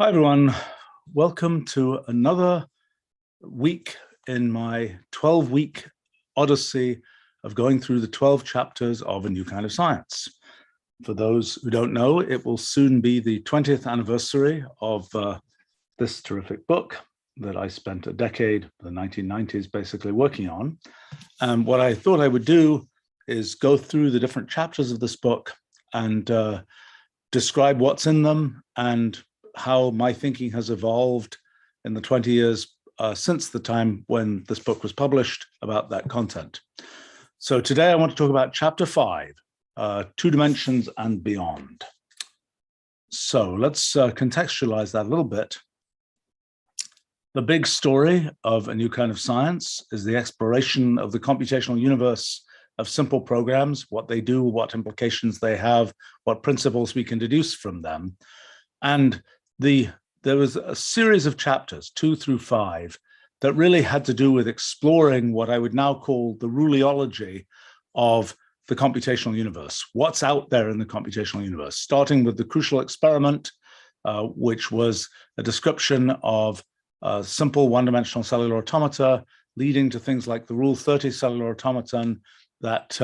Hi, everyone. Welcome to another week in my 12-week odyssey of going through the 12 chapters of A New Kind of Science. For those who don't know, it will soon be the 20th anniversary of this terrific book that I spent a decade, the 1990s, basically working on. And what I thought I would do is go through the different chapters of this book and describe what's in them and how my thinking has evolved in the 20 years since the time when this book was published about that content. So today I want to talk about chapter 5, 2 dimensions and beyond. So let's contextualize that a little bit. The big story of A New Kind of Science is the exploration of the computational universe of simple programs, what they do, what implications they have, what principles we can deduce from them. And there was a series of chapters, 2 through 5, that really had to do with exploring what I would now call the ruleology of the computational universe. What's out there in the computational universe, starting with the crucial experiment, which was a description of simple one-dimensional cellular automata, leading to things like the Rule 30 cellular automaton that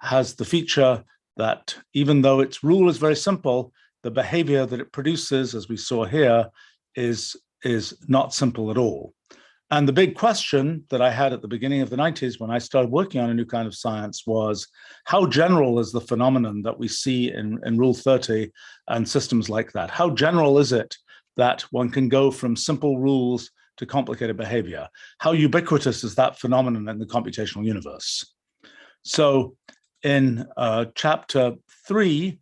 has the feature that even though its rule is very simple, the behavior that it produces, as we saw here, is not simple at all. And the big question that I had at the beginning of the 90s when I started working on A New Kind of Science was, how general is the phenomenon that we see in Rule 30 and systems like that? How general is it that one can go from simple rules to complicated behavior? How ubiquitous is that phenomenon in the computational universe? So in chapter 3,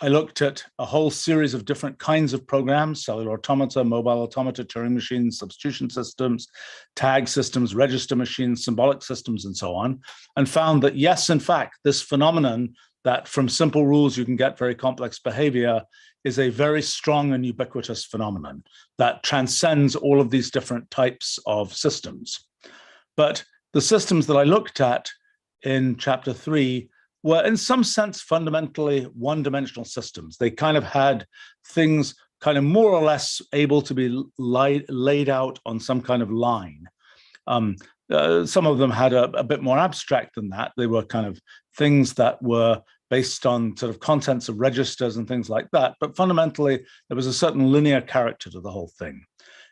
I looked at a whole series of different kinds of programs: cellular automata, mobile automata, Turing machines, substitution systems, tag systems, register machines, symbolic systems, and so on, and found that, yes, in fact, this phenomenon that from simple rules you can get very complex behavior is a very strong and ubiquitous phenomenon that transcends all of these different types of systems. But the systems that I looked at in chapter 3 were in some sense fundamentally one-dimensional systems. They kind of had things kind of more or less able to be laid out on some kind of line. Some of them had a bit more abstract than that. They were kind of things that were based on sort of contents of registers and things like that. But fundamentally, there was a certain linear character to the whole thing.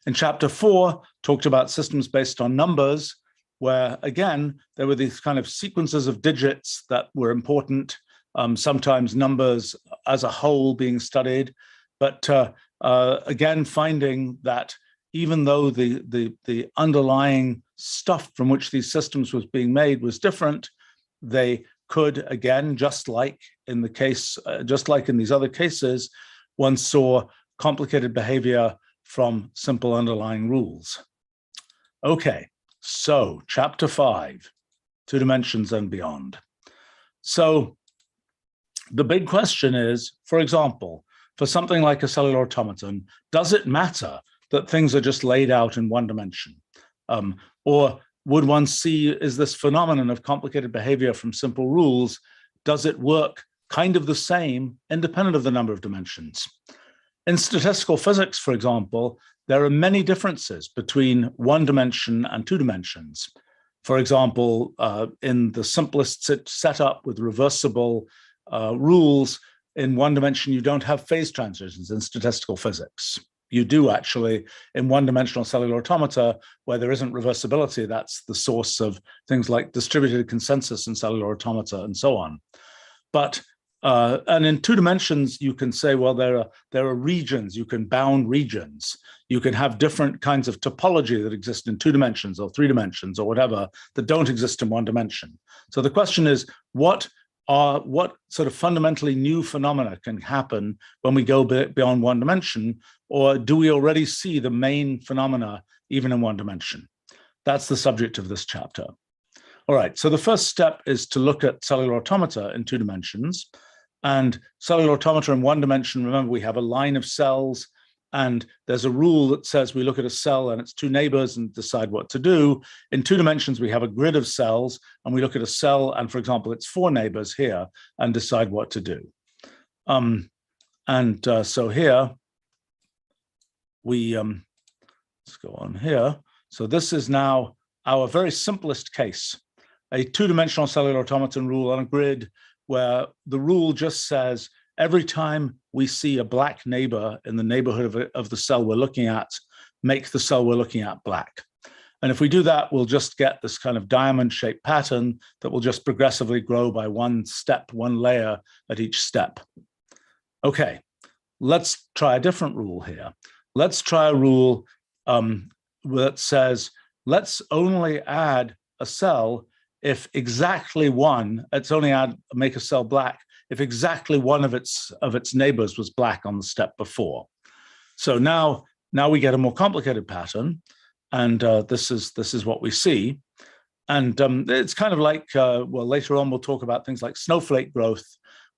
In chapter 4, talked about systems based on numbers, where, again, there were these kind of sequences of digits that were important, sometimes numbers as a whole being studied, but again, finding that even though the underlying stuff from which these systems was being made was different, they could, again, just like in the case, just like in these other cases, one saw complicated behavior from simple underlying rules. Okay. So, chapter 5, 2 dimensions and beyond. So, the big question is, for example, for something like a cellular automaton, does it matter that things are just laid out in one dimension? Or would one see, is this phenomenon of complicated behavior from simple rules, does it work kind of the same, independent of the number of dimensions? In statistical physics, for example, there are many differences between 1 dimension and 2 dimensions. For example, in the simplest setup with reversible rules, in 1 dimension, you don't have phase transitions in statistical physics. You do actually in one-dimensional cellular automata, where there isn't reversibility. That's the source of things like distributed consensus in cellular automata and so on. But and in 2 dimensions, you can say, well, there are regions, you can bound regions. You can have different kinds of topology that exist in 2 dimensions or 3 dimensions or whatever that don't exist in 1 dimension. So the question is, what sort of fundamentally new phenomena can happen when we go beyond 1 dimension, or do we already see the main phenomena even in 1 dimension? That's the subject of this chapter. All right, so the first step is to look at cellular automata in 2 dimensions. And cellular automata in 1 dimension, remember, we have a line of cells, and there's a rule that says we look at a cell and its 2 neighbors and decide what to do. In 2 dimensions, we have a grid of cells, and we look at a cell and, for example, its 4 neighbors here and decide what to do. So here, let's go on here. So this is now our very simplest case, a two-dimensional cellular automaton rule on a grid where the rule just says every time we see a black neighbor in the neighborhood of the cell we're looking at, make the cell we're looking at black. And if we do that, we'll just get this kind of diamond-shaped pattern that will just progressively grow by one step, one layer at each step. Okay, let's try a different rule here. Let's try a rule that says, let's only add a cell if exactly one, make a cell black, if exactly one of its neighbors was black on the step before. So now we get a more complicated pattern. And this is what we see. And it's kind of like, well, later on, we'll talk about things like snowflake growth,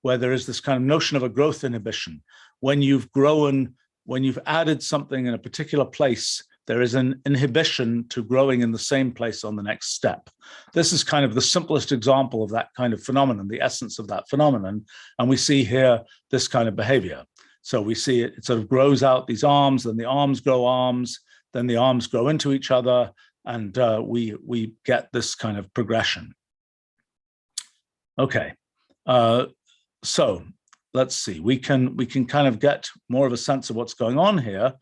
where there is this kind of notion of a growth inhibition. When you've added something in a particular place, there is an inhibition to growing in the same place on the next step. This is kind of the simplest example of that kind of phenomenon, the essence of that phenomenon. And we see here this kind of behavior. So we see it sort of grows out these arms, then the arms grow arms, then the arms grow into each other, and we get this kind of progression. Okay, so let's see. We can kind of get more of a sense of what's going on here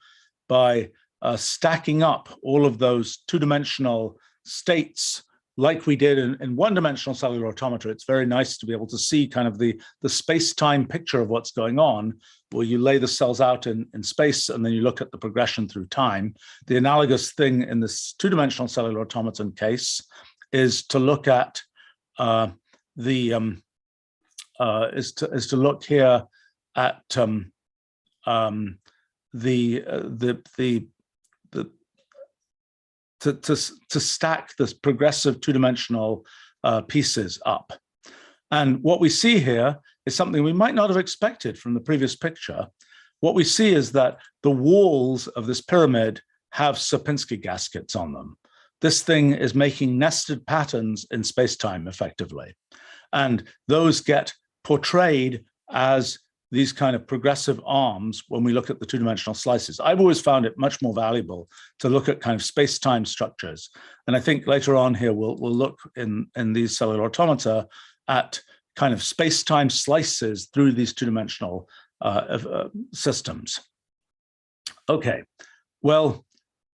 by stacking up all of those two-dimensional states like we did in one-dimensional cellular automata. It's very nice to be able to see kind of the space-time picture of what's going on, where you lay the cells out in space and then you look at the progression through time. The analogous thing in this two-dimensional cellular automaton case is to look at to look here at to stack this progressive two-dimensional pieces up. And what we see here is something we might not have expected from the previous picture. What we see is that the walls of this pyramid have Sierpinski gaskets on them. This thing is making nested patterns in space-time effectively. And those get portrayed as these kind of progressive arms when we look at the two-dimensional slices. I've always found it much more valuable to look at kind of space-time structures. And I think later on here, we'll look in these cellular automata at kind of space-time slices through these two-dimensional systems. Okay, well,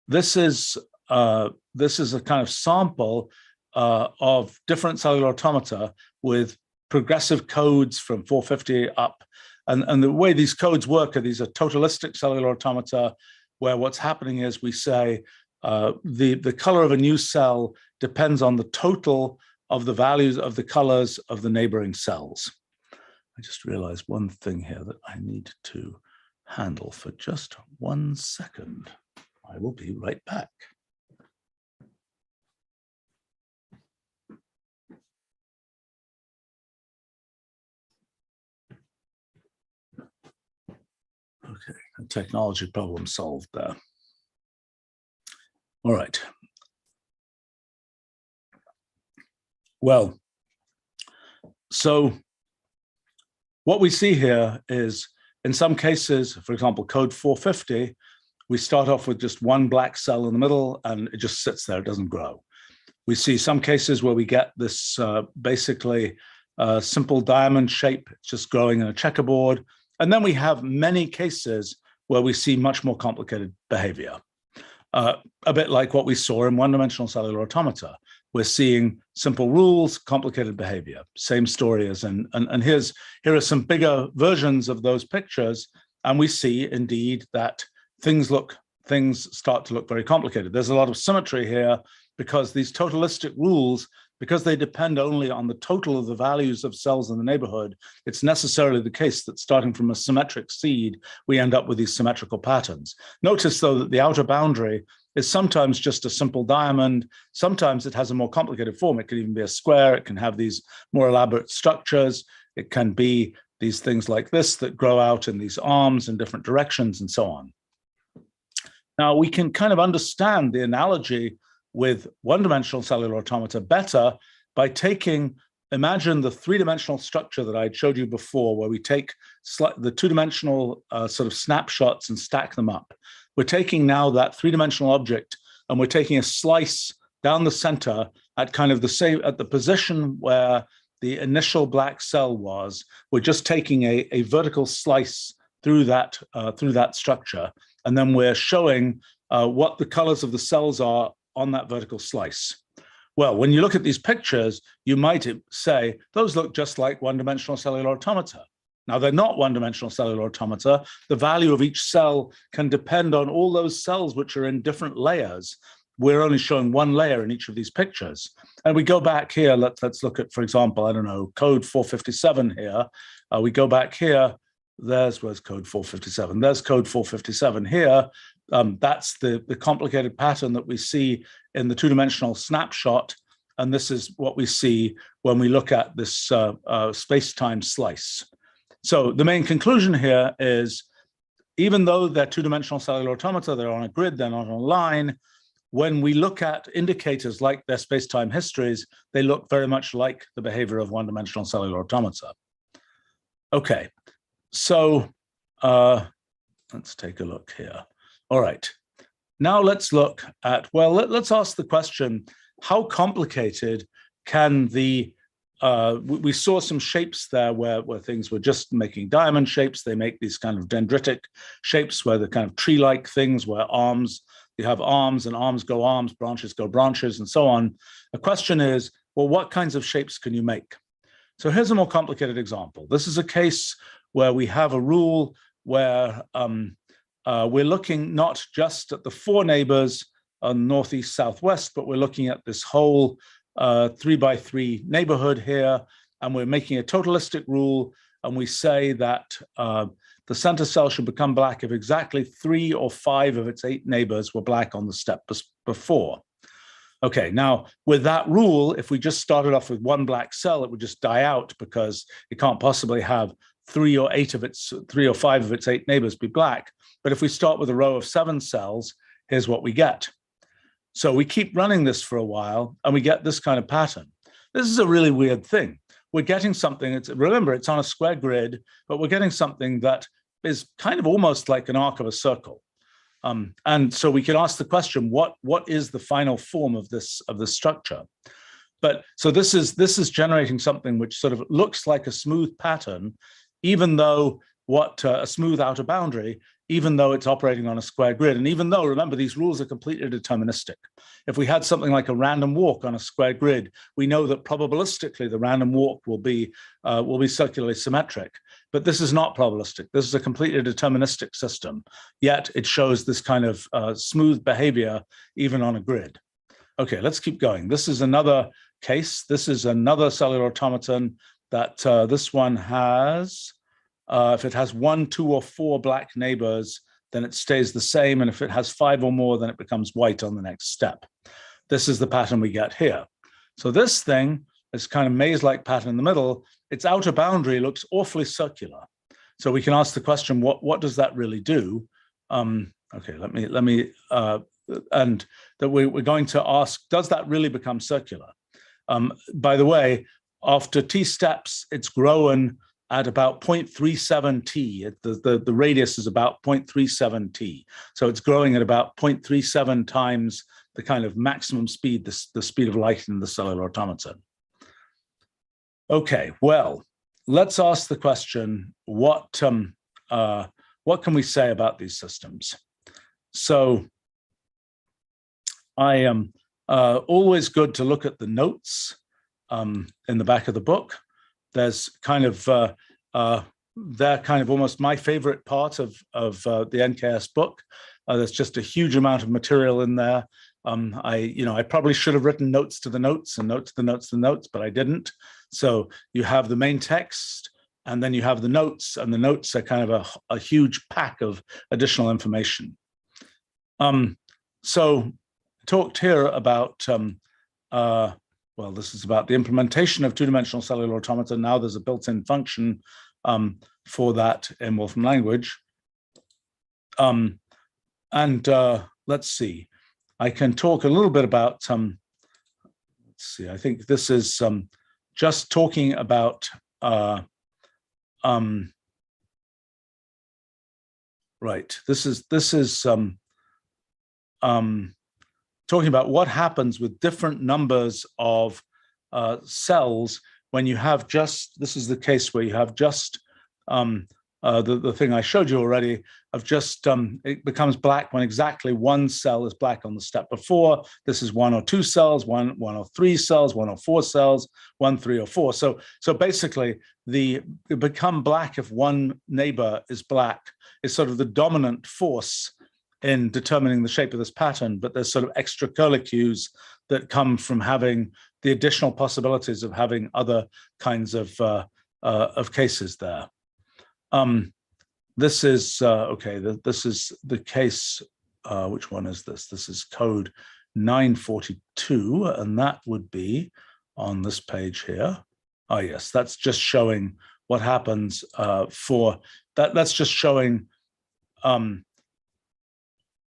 this is a kind of sample of different cellular automata with progressive codes from 450 up. And the way these codes work are these are totalistic cellular automata, where what's happening is we say the color of a new cell depends on the total of the values of the colors of the neighboring cells. I just realized one thing here that I need to handle for just 1 second. I will be right back. Okay, a technology problem solved there. All right. Well, so what we see here is, in some cases, for example, code 450, we start off with just one black cell in the middle and it just sits there, it doesn't grow. We see some cases where we get this basically simple diamond shape, it's just growing in a checkerboard. And then we have many cases where we see much more complicated behavior, a bit like what we saw in one-dimensional cellular automata. We're seeing simple rules, complicated behavior. Same story as in, and here are some bigger versions of those pictures, and we see indeed that things start to look very complicated. There's a lot of symmetry here because these totalistic rules, because they depend only on the total of the values of cells in the neighborhood, it's necessarily the case that starting from a symmetric seed, we end up with these symmetrical patterns. Notice, though, that the outer boundary is sometimes just a simple diamond. Sometimes it has a more complicated form. It can even be a square. It can have these more elaborate structures. It can be these things like this that grow out in these arms in different directions and so on. Now, we can kind of understand the analogy with one-dimensional cellular automata better by imagine the three-dimensional structure that I showed you before, where we take the two-dimensional sort of snapshots and stack them up. we're taking now that three-dimensional object and we're taking a slice down the center at kind of the same, at the position where the initial black cell was. We're just taking a vertical slice through that structure, and then we're showing what the colors of the cells are on that vertical slice. Well, when you look at these pictures, you might say, those look just like one-dimensional cellular automata. Now, they're not one-dimensional cellular automata. The value of each cell can depend on all those cells which are in different layers. We're only showing one layer in each of these pictures. And we go back here, let's look at, for example, I don't know, code 457 here. We go back here, where's code 457? There's code 457 here. That's the complicated pattern that we see in the two-dimensional snapshot. And this is what we see when we look at this space-time slice. So the main conclusion here is, even though they're two-dimensional cellular automata, they're on a grid, they're not on a line, when we look at indicators like their space-time histories, they look very much like the behavior of one-dimensional cellular automata. Okay, so let's take a look here. All right, now let's look at, well, let's ask the question, how complicated can the, we saw some shapes there where things were just making diamond shapes. They make these kind of dendritic shapes where the kind of tree-like things where arms, you have arms and arms go arms, branches go branches, and so on. The question is, well, what kinds of shapes can you make? So here's a more complicated example. This is a case where we have a rule where we're looking not just at the four neighbors on northeast, southwest, but we're looking at this whole 3x3 neighborhood here, and we're making a totalistic rule, and we say that the center cell should become black if exactly 3 or 5 of its 8 neighbors were black on the step before. Okay, now with that rule, if we just started off with one black cell, it would just die out because it can't possibly have 3 or 5 of its 8 neighbors be black. But if we start with a row of 7 cells, here's what we get. So we keep running this for a while and we get this kind of pattern. This is a really weird thing. We're getting something, remember, it's on a square grid, but we're getting something that is kind of almost like an arc of a circle. And so we can ask the question, what is the final form of this structure? But so this is generating something which sort of looks like a smooth pattern, even though a smooth outer boundary, even though it's operating on a square grid. And even though, remember, these rules are completely deterministic. If we had something like a random walk on a square grid, we know that probabilistically the random walk will be circularly symmetric. But this is not probabilistic. This is a completely deterministic system. Yet it shows this kind of smooth behavior even on a grid. Okay, let's keep going. This is another case. This is another cellular automaton that this one has. If it has 1, 2, or 4 black neighbors, then it stays the same. And if it has 5 or more, then it becomes white on the next step. This is the pattern we get here. So this thing, this kind of maze-like pattern in the middle, its outer boundary looks awfully circular. So we can ask the question, what does that really do? Okay, let me and that we're going to ask, does that really become circular? By the way, after t steps, it's grown at about 0.37 t. The radius is about 0.37 t. So it's growing at about 0.37 times the kind of maximum speed, the speed of light in the cellular automaton. Okay, well, let's ask the question, what can we say about these systems? So I am always good to look at the notes in the back of the book. There's kind of, they're kind of almost my favorite part of the NKS book. There's just a huge amount of material in there. I probably should have written notes to the notes and notes to the notes to the notes, but I didn't. So you have the main text, and then you have the notes, and the notes are kind of a huge pack of additional information. So I talked here about, well, this is about the implementation of two-dimensional cellular automata. Now there's a built-in function for that in Wolfram language. Let's see. I can talk a little bit about, let's see, I think this is just talking about, right, this is talking about what happens with different numbers of cells when you have just, this is the case where you have just the thing I showed you already of just, it becomes black when exactly one cell is black on the step before. This is 1 or 2 cells, one or 3 cells, 1 or 4 cells, 1, 3 or 4. So basically it become black if one neighbor is black is sort of the dominant force in determining the shape of this pattern, but there's sort of extra curlicues that come from having the additional possibilities of having other kinds of cases there. This is, okay, this is the case, which one is this? This is code 942, and that would be on this page here. Oh yes, that's just showing what happens for, that's just showing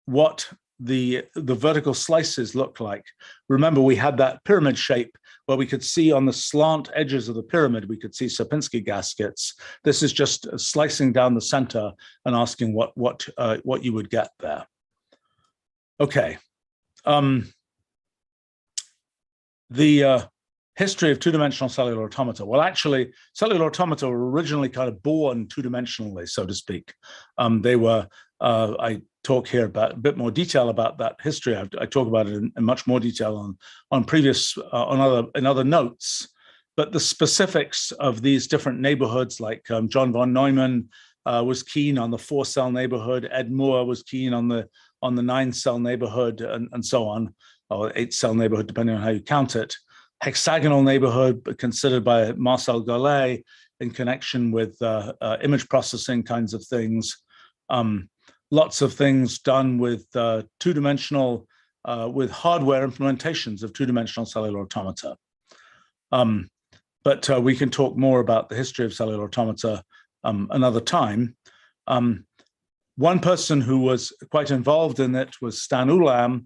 what the vertical slices look like. Remember, we had that pyramid shape where we could see on the slant edges of the pyramid, we could see Sierpinski gaskets. This is just slicing down the center and asking what you would get there. Okay. The history of two-dimensional cellular automata. Well, actually, cellular automata were originally kind of born two-dimensionally, so to speak. They were, I talk here about a bit more detail about that history. I talk about it in much more detail on previous, in other notes. But the specifics of these different neighborhoods, like John von Neumann was keen on the 4-cell neighborhood, Ed Moore was keen on the 9-cell neighborhood, and so on, or 8-cell neighborhood, depending on how you count it. Hexagonal neighborhood considered by Marcel Golay in connection with image processing kinds of things. Lots of things done with two-dimensional, with hardware implementations of two-dimensional cellular automata. But we can talk more about the history of cellular automata another time. One person who was quite involved in it was Stan Ulam,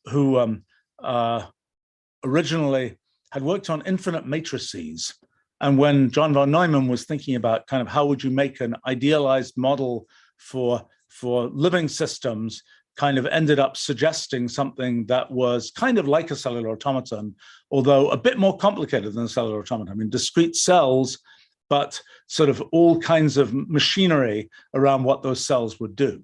who originally had worked on infinite matrices. And when John von Neumann was thinking about kind of how would you make an idealized model for living systems, kind of ended up suggesting something that was kind of like a cellular automaton, although a bit more complicated than a cellular automaton. I mean, discrete cells, but sort of all kinds of machinery around what those cells would do.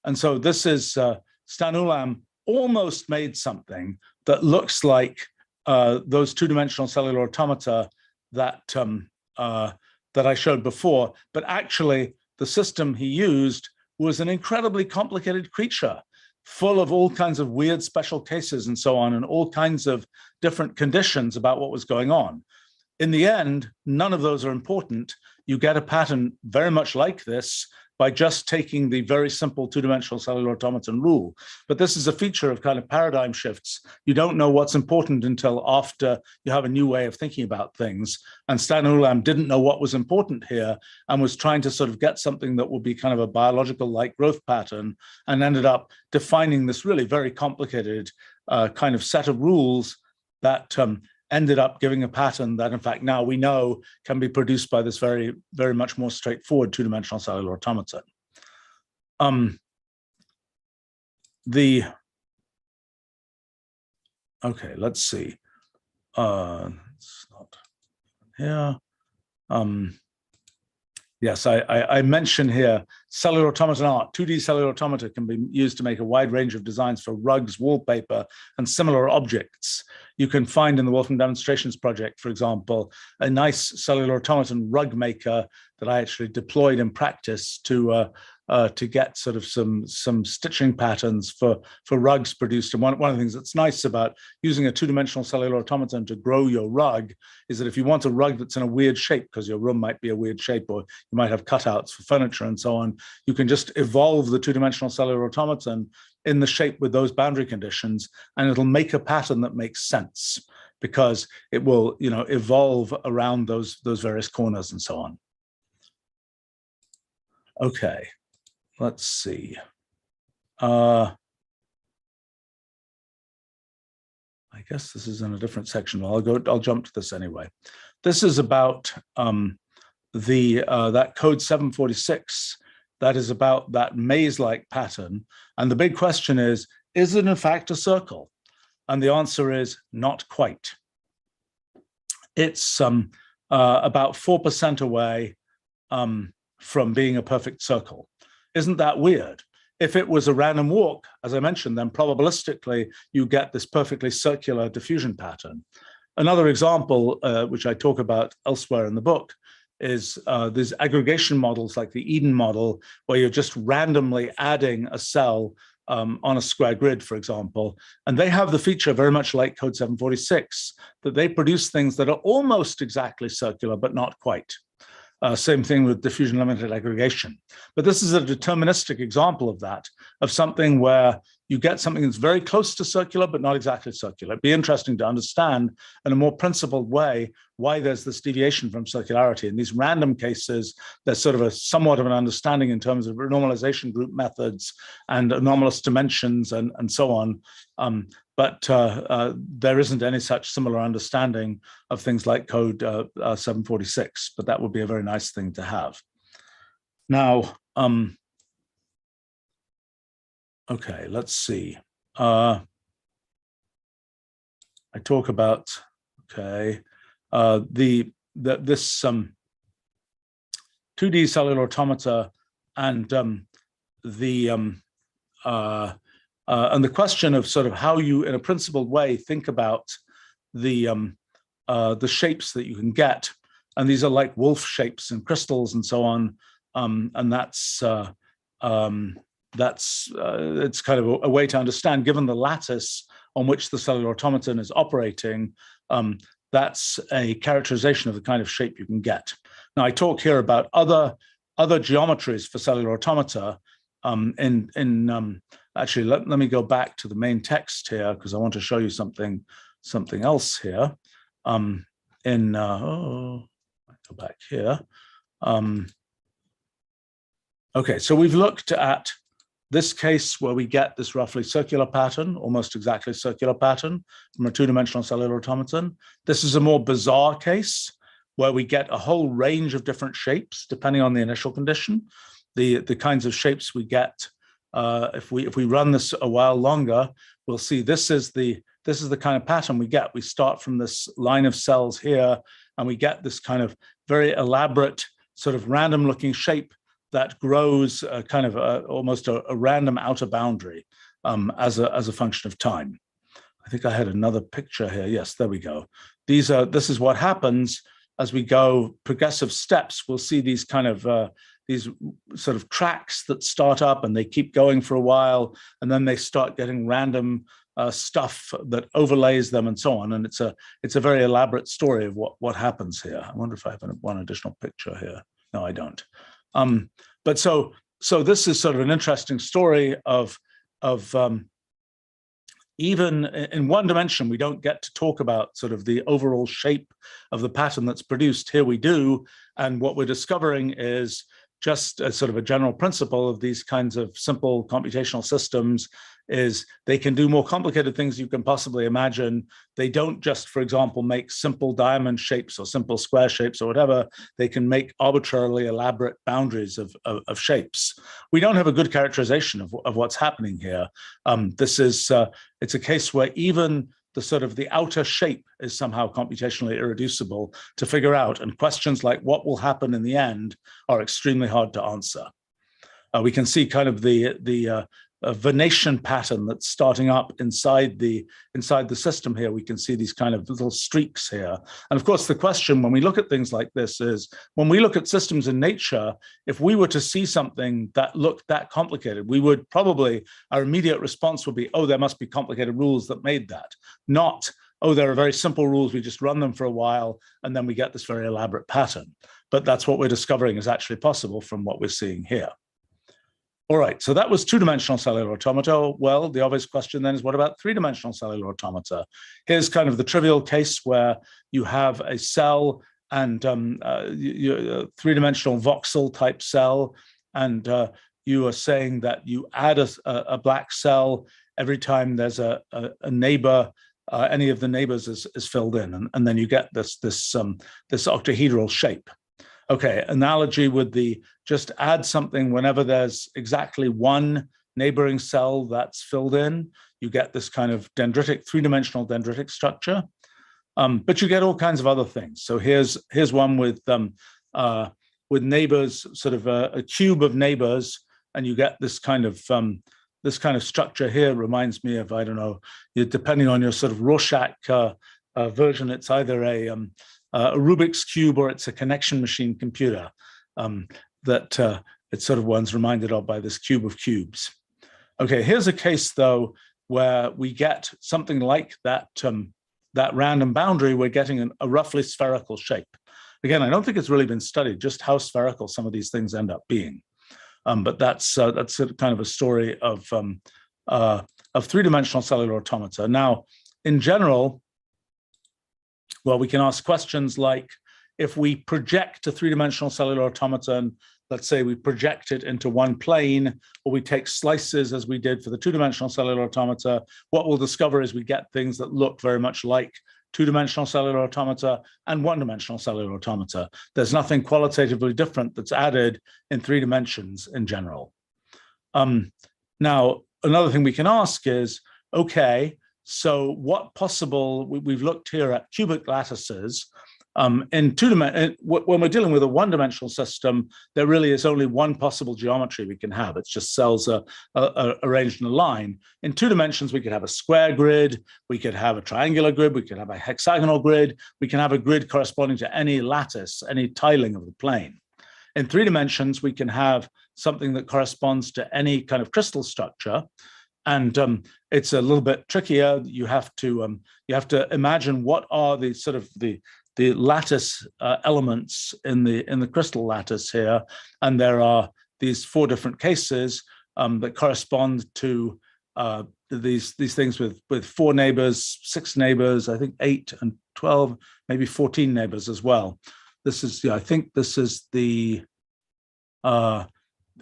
And so this is, Stan Ulam almost made something that looks like those two-dimensional cellular automata that, that I showed before, but actually the system he used was an incredibly complicated creature, full of all kinds of weird special cases and so on, and all kinds of different conditions about what was going on. In the end, none of those are important. You get a pattern very much like this by just taking the very simple two-dimensional cellular automaton rule. But this is a feature of kind of paradigm shifts. You don't know what's important until after you have a new way of thinking about things. And Stan Ulam didn't know what was important here and was trying to sort of get something that would be kind of a biological-like growth pattern, and ended up defining this really very complicated kind of set of rules that ended up giving a pattern that, in fact, now we know can be produced by this very, very much more straightforward two-dimensional cellular automaton. Okay, let's see. It's not here. Yes, I mentioned here cellular automaton art. 2D cellular automata can be used to make a wide range of designs for rugs, wallpaper, and similar objects. You can find in the Wolfram Demonstrations project, for example, a nice cellular automaton rug maker that I actually deployed in practice to get sort of some stitching patterns for rugs produced. And one of the things that's nice about using a two-dimensional cellular automaton to grow your rug is that if you want a rug that's in a weird shape, because your room might be a weird shape, or you might have cutouts for furniture and so on, you can just evolve the two-dimensional cellular automaton in the shape with those boundary conditions, and it'll make a pattern that makes sense because it will, you know, evolve around those various corners and so on. Okay. Let's see. I guess this is in a different section. Well, I'll jump to this anyway. This is about that code 746 that is about that maze-like pattern. And the big question is is it in fact a circle? And the answer is not quite. It's about 4% away from being a perfect circle. Isn't that weird? If it was a random walk, as I mentioned, then probabilistically you get this perfectly circular diffusion pattern. Another example, which I talk about elsewhere in the book, is these aggregation models like the Eden model, where you're just randomly adding a cell on a square grid, for example. And they have the feature very much like code 746, that they produce things that are almost exactly circular, but not quite. Same thing with diffusion limited aggregation. But this is a deterministic example of that, of something where you get something that's very close to circular, but not exactly circular. It'd be interesting to understand in a more principled way why there's this deviation from circularity. In these random cases, there's sort of a somewhat of an understanding in terms of renormalization group methods and anomalous dimensions and so on. But there isn't any such similar understanding of things like code 746, but that would be a very nice thing to have. Now, okay, let's see. I talk about, okay, this 2D cellular automata and the question of sort of how you, in a principled way, think about the shapes that you can get, and these are like wolf shapes and crystals and so on, and it's kind of a way to understand, given the lattice on which the cellular automaton is operating, that's a characterization of the kind of shape you can get. Now, I talk here about other geometries for cellular automata. Actually, let me go back to the main text here, because I want to show you something else here. Go back here. Okay, so we've looked at this case where we get this roughly circular pattern, almost exactly circular pattern from a two-dimensional cellular automaton. This is a more bizarre case where we get a whole range of different shapes depending on the initial condition. The kinds of shapes we get, if we run this a while longer, we'll see this is the kind of pattern we get. We start from this line of cells here, and we get this kind of very elaborate, sort of random-looking shape that grows kind of almost a random outer boundary as a function of time. I think I had another picture here. Yes, there we go. This is what happens as we go progressive steps. We'll see these kind of these sort of tracks that start up and they keep going for a while, and then they start getting random stuff that overlays them and so on. And it's a very elaborate story of what happens here. I wonder if I have one additional picture here. No, I don't. But so this is sort of an interesting story of even in one dimension, we don't get to talk about sort of the overall shape of the pattern that's produced. Here we do. And what we're discovering is just a sort of a general principle of these kinds of simple computational systems is they can do more complicated things you can possibly imagine. They don't just, for example, make simple diamond shapes or simple square shapes or whatever. They can make arbitrarily elaborate boundaries of shapes. We don't have a good characterization of what's happening here. It's a case where even the sort of the outer shape is somehow computationally irreducible to figure out, and questions like what will happen in the end are extremely hard to answer. We can see kind of the Venetian pattern that's starting up inside the system here. We can see these kind of little streaks here. And of course, the question when we look at things like this is, when we look at systems in nature, if we were to see something that looked that complicated, we would probably, our immediate response would be, oh, there must be complicated rules that made that. Not, oh, there are very simple rules, we just run them for a while, and then we get this very elaborate pattern. But that's what we're discovering is actually possible from what we're seeing here. All right, so that was two-dimensional cellular automata. Well, the obvious question then is, what about three-dimensional cellular automata? Here's kind of the trivial case where you have a cell and a three-dimensional voxel type cell, and you are saying that you add a black cell every time there's a neighbor, any of the neighbors is filled in, and then you get this octahedral shape. Okay, analogy with the just add something whenever there's exactly one neighboring cell that's filled in. You get this kind of dendritic, three-dimensional dendritic structure. But you get all kinds of other things. So here's one with neighbors, sort of a cube of neighbors, and you get this kind of structure here. Reminds me of, I don't know, depending on your sort of Rorschach version, it's either a Rubik's cube or it's a connection machine computer that it's sort of one's reminded of by this cube of cubes. Okay, here's a case though where we get something like that. That random boundary, we're getting a roughly spherical shape. Again, I don't think it's really been studied just how spherical some of these things end up being. But that's kind of a story of three-dimensional cellular automata. Now, in general, well, we can ask questions like, if we project a three-dimensional cellular automaton, let's say we project it into one plane, or we take slices as we did for the two-dimensional cellular automata, what we'll discover is we get things that look very much like two-dimensional cellular automata and one-dimensional cellular automata. There's nothing qualitatively different that's added in 3 dimensions in general. Now, another thing we can ask is, okay, so what possible, we've looked here at cubic lattices. In when we're dealing with a one-dimensional system, there really is only one possible geometry we can have. It's just cells arranged in a line. In 2 dimensions, we could have a square grid, we could have a triangular grid, we could have a hexagonal grid, we can have a grid corresponding to any lattice, any tiling of the plane. In 3 dimensions, we can have something that corresponds to any kind of crystal structure. And it's a little bit trickier. You have to imagine what are the sort of the lattice elements in the crystal lattice here, and there are these 4 different cases that correspond to these things with 4 neighbors, 6 neighbors, I think 8 and 12, maybe 14 neighbors as well. This is, I think this is the.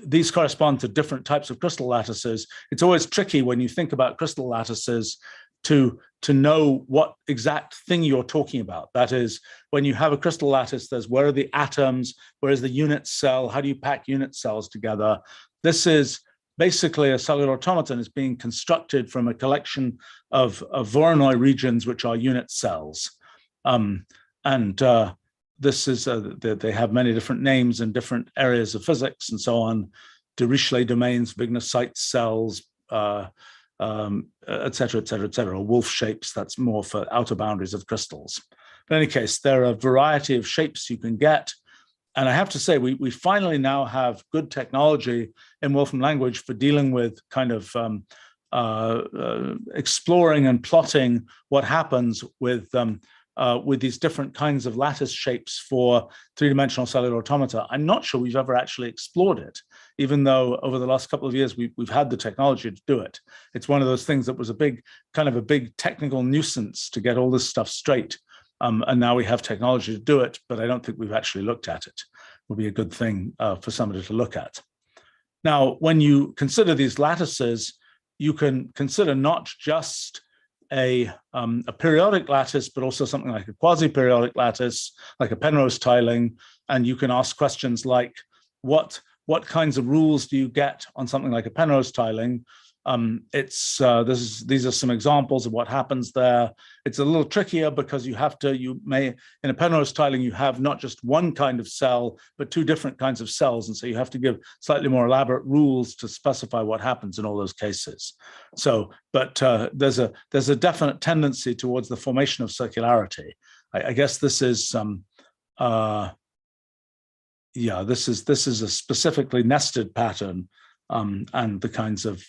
These correspond to different types of crystal lattices. It's always tricky when you think about crystal lattices to know what exact thing you're talking about. That is, when you have a crystal lattice, there's where are the atoms, where is the unit cell, how do you pack unit cells together? This is basically a cellular automaton is being constructed from a collection of Voronoi regions, which are unit cells. This is, they have many different names in different areas of physics and so on, Dirichlet domains, Wigner-Seitz cells, et cetera, et cetera, et cetera, or wolf shapes, that's more for outer boundaries of crystals. But in any case, there are a variety of shapes you can get. And I have to say, we finally now have good technology in Wolfram language for dealing with kind of exploring and plotting what happens with these different kinds of lattice shapes for 3-dimensional cellular automata. I'm not sure we've ever actually explored it, even though over the last couple of years we've had the technology to do it. It's one of those things that was a big technical nuisance to get all this stuff straight. And now we have technology to do it, but I don't think we've actually looked at it. It would be a good thing for somebody to look at. Now, when you consider these lattices, you can consider not just a periodic lattice, but also something like a quasi-periodic lattice, like a Penrose tiling. And you can ask questions like, what kinds of rules do you get on something like a Penrose tiling? These are some examples of what happens there. It's a little trickier because in a Penrose tiling, you have not just one kind of cell, but 2 different kinds of cells. And so you have to give slightly more elaborate rules to specify what happens in all those cases. So, but there's a definite tendency towards the formation of circularity. I guess this is this is a specifically nested pattern, and the kinds of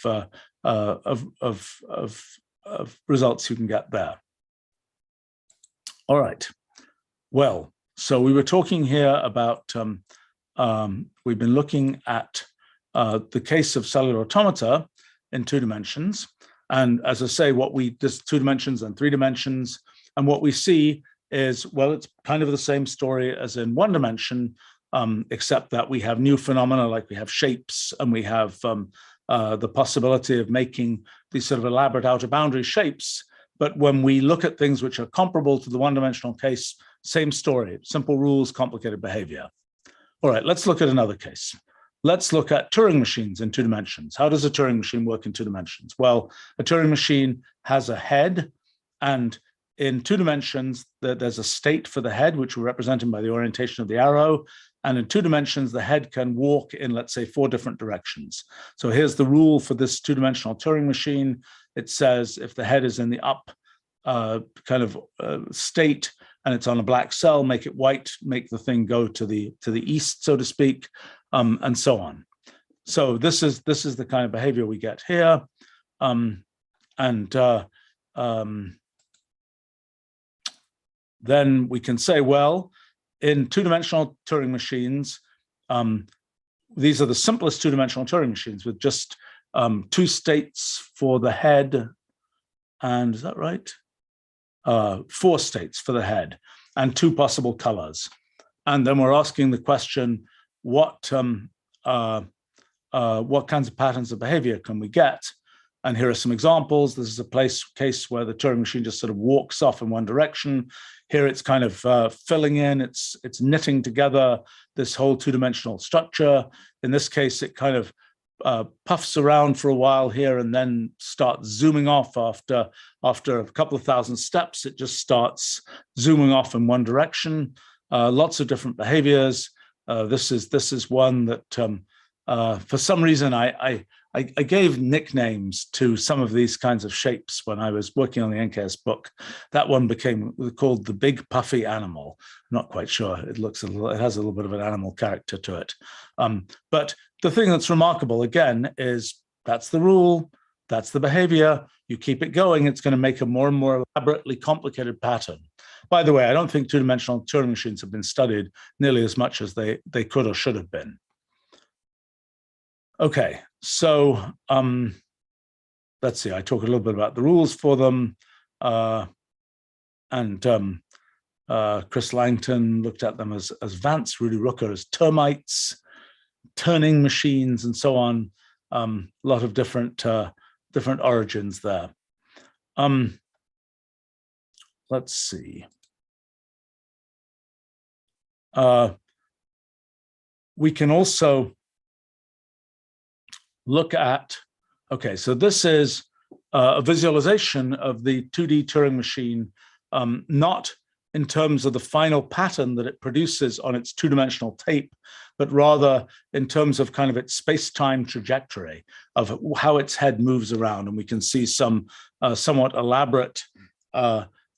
results you can get there. All right. Well, so we were talking here about, we've been looking at the case of cellular automata in 2 dimensions. And as I say, just 2 dimensions and 3 dimensions. And what we see is, well, it's kind of the same story as in 1 dimension, except that we have new phenomena, like we have shapes, and we have the possibility of making these sort of elaborate outer boundary shapes. But when we look at things which are comparable to the 1-dimensional case, same story, simple rules, complicated behavior. All right, let's look at another case. let's look at Turing machines in 2 dimensions. How does a Turing machine work in 2 dimensions? Well, a Turing machine has a head, and in 2 dimensions, there's a state for the head, which we're representing by the orientation of the arrow. And in 2 dimensions, the head can walk in, let's say, 4 different directions. So here's the rule for this 2-dimensional Turing machine. It says if the head is in the up state and it's on a black cell, make it white, make the thing go to the east, so to speak, and so on. So this is the kind of behavior we get here. Then we can say, well, in 2-dimensional Turing machines, these are the simplest 2-dimensional Turing machines with just 2 states for the head, and is that right? 4 states for the head, and 2 possible colors. And then we're asking the question, what kinds of patterns of behavior can we get? And here are some examples. This is a case where the Turing machine just sort of walks off in one direction. Here it's kind of filling in, it's knitting together this whole 2-dimensional structure. In this case, it kind of puffs around for a while here and then starts zooming off after a couple of thousand steps. It just starts zooming off in one direction. Lots of different behaviors. This is one that for some reason I gave nicknames to some of these kinds of shapes when I was working on the NKS book. That one became called the big puffy animal. I'm not quite sure. It has a little bit of an animal character to it. But the thing that's remarkable, again, is that's the rule, that's the behavior. You keep it going, it's going to make a more and more elaborately complicated pattern. By the way, I don't think 2-dimensional Turing machines have been studied nearly as much as they could or should have been. Okay, so let's see, I talk a little bit about the rules for them. Chris Langton looked at them as Vance, Rudy Rooker as termites, turning machines, and so on. A lot of different origins there. Let's see. We can also look at, okay, so this is a visualization of the 2D Turing machine, not in terms of the final pattern that it produces on its 2-dimensional tape, but rather in terms of kind of its space-time trajectory of how its head moves around. And we can see some somewhat elaborate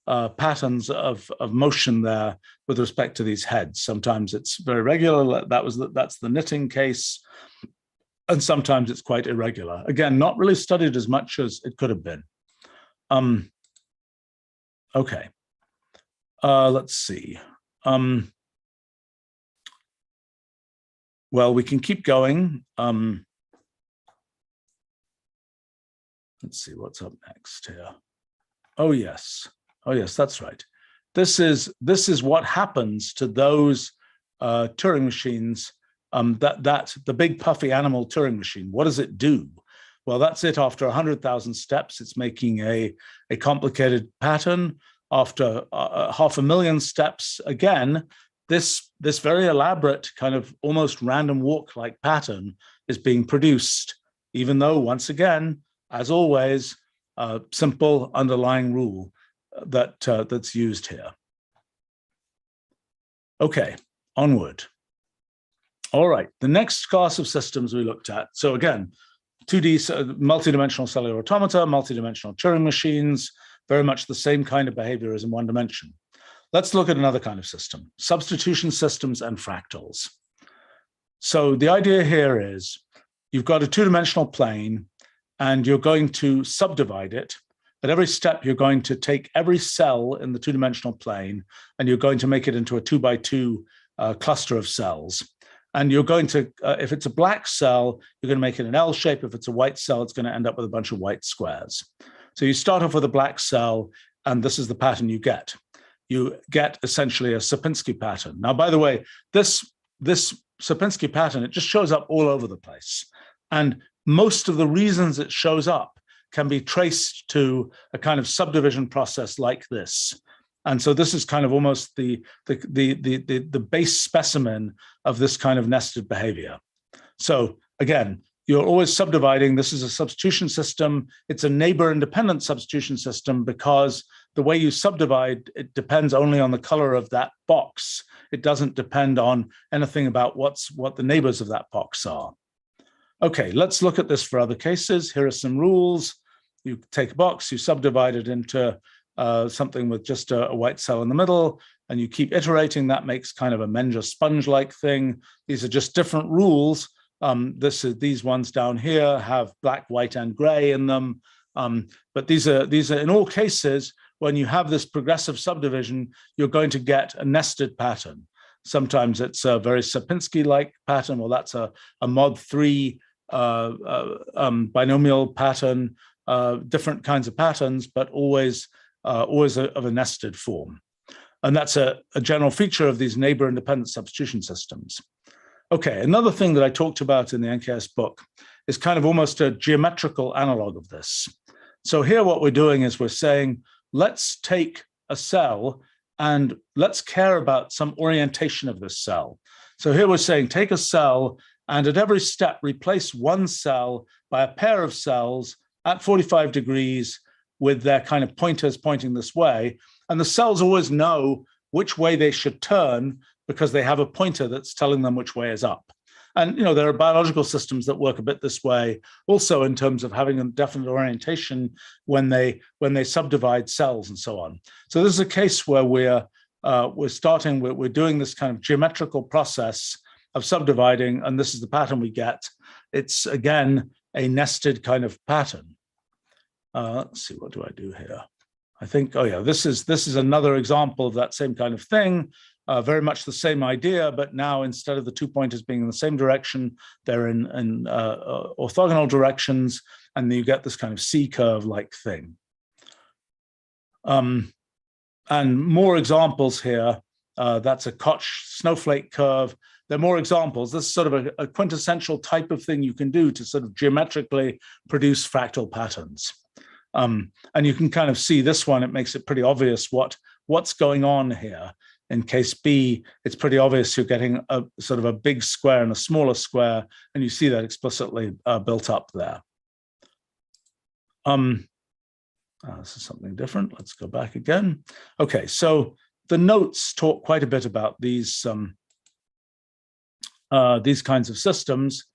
patterns of motion there with respect to these heads. Sometimes it's very regular, that's the knitting case, and sometimes it's quite irregular. Again, not really studied as much as it could have been. Okay, let's see. Well, we can keep going. Let's see what's up next here. Oh yes, that's right. This is what happens to those Turing machines. The big puffy animal Turing machine. What does it do? Well, that's it. After 100,000 steps, it's making a complicated pattern. After 500,000 steps, again, this very elaborate kind of almost random walk-like pattern is being produced, even though, once again, as always, a simple underlying rule that's used here. Okay, onward. All right, the next class of systems we looked at. So again, 2D multidimensional cellular automata, multidimensional Turing machines, very much the same kind of behavior as in 1 dimension. Let's look at another kind of system, substitution systems and fractals. So the idea here is you've got a 2-dimensional plane and you're going to subdivide it. At every step, you're going to take every cell in the 2-dimensional plane and you're going to make it into a 2x2 cluster of cells. And you're going to, if it's a black cell, you're going to make it an L shape. If it's a white cell, it's going to end up with a bunch of white squares. So you start off with a black cell, and this is the pattern you get. You get essentially a Sierpinski pattern. Now, by the way, this Sierpinski pattern, it just shows up all over the place. And most of the reasons it shows up can be traced to a kind of subdivision process like this. And so this is kind of almost the base specimen of this kind of nested behavior. So again, you're always subdividing. This is a substitution system. It's a neighbor-independent substitution system because the way you subdivide, it depends only on the color of that box. It doesn't depend on anything about what the neighbors of that box are. Okay, let's look at this for other cases. Here are some rules. You take a box, you subdivide it into something with just a white cell in the middle, and you keep iterating. That makes kind of a Menger sponge-like thing. These are just different rules. These ones down here have black, white, and gray in them. But these are in all cases, when you have this progressive subdivision, you're going to get a nested pattern. Sometimes it's a very Sierpinski-like pattern. Well, that's a mod 3 binomial pattern, different kinds of patterns, but always of a nested form. And that's a general feature of these neighbor-independent substitution systems. Okay, another thing that I talked about in the NKS book is kind of almost a geometrical analog of this. So here what we're doing is we're saying, let's take a cell and let's care about some orientation of this cell. So here we're saying, take a cell and at every step, replace one cell by a pair of cells at 45 degrees with their kind of pointers pointing this way. And the cells always know which way they should turn because they have a pointer that's telling them which way is up. And there are biological systems that work a bit this way, also in terms of having a definite orientation when they subdivide cells and so on. So this is a case where we're doing this kind of geometrical process of subdividing, and this is the pattern we get. It's again a nested kind of pattern. Let's see, what do I do here? I think, oh yeah, this is another example of that same kind of thing. Very much the same idea, but now instead of the 2 pointers being in the same direction, they're in orthogonal directions, and you get this kind of C-curve-like thing. And more examples here. That's a Koch snowflake curve. There are more examples. This is sort of a quintessential type of thing you can do to sort of geometrically produce fractal patterns. And you can kind of see this one. It makes it pretty obvious what's going on here. In case B, it's pretty obvious you're getting a sort of a big square and a smaller square, and you see that explicitly built up there. This is something different. Let's go back again. Okay, so the notes talk quite a bit about these kinds of systems.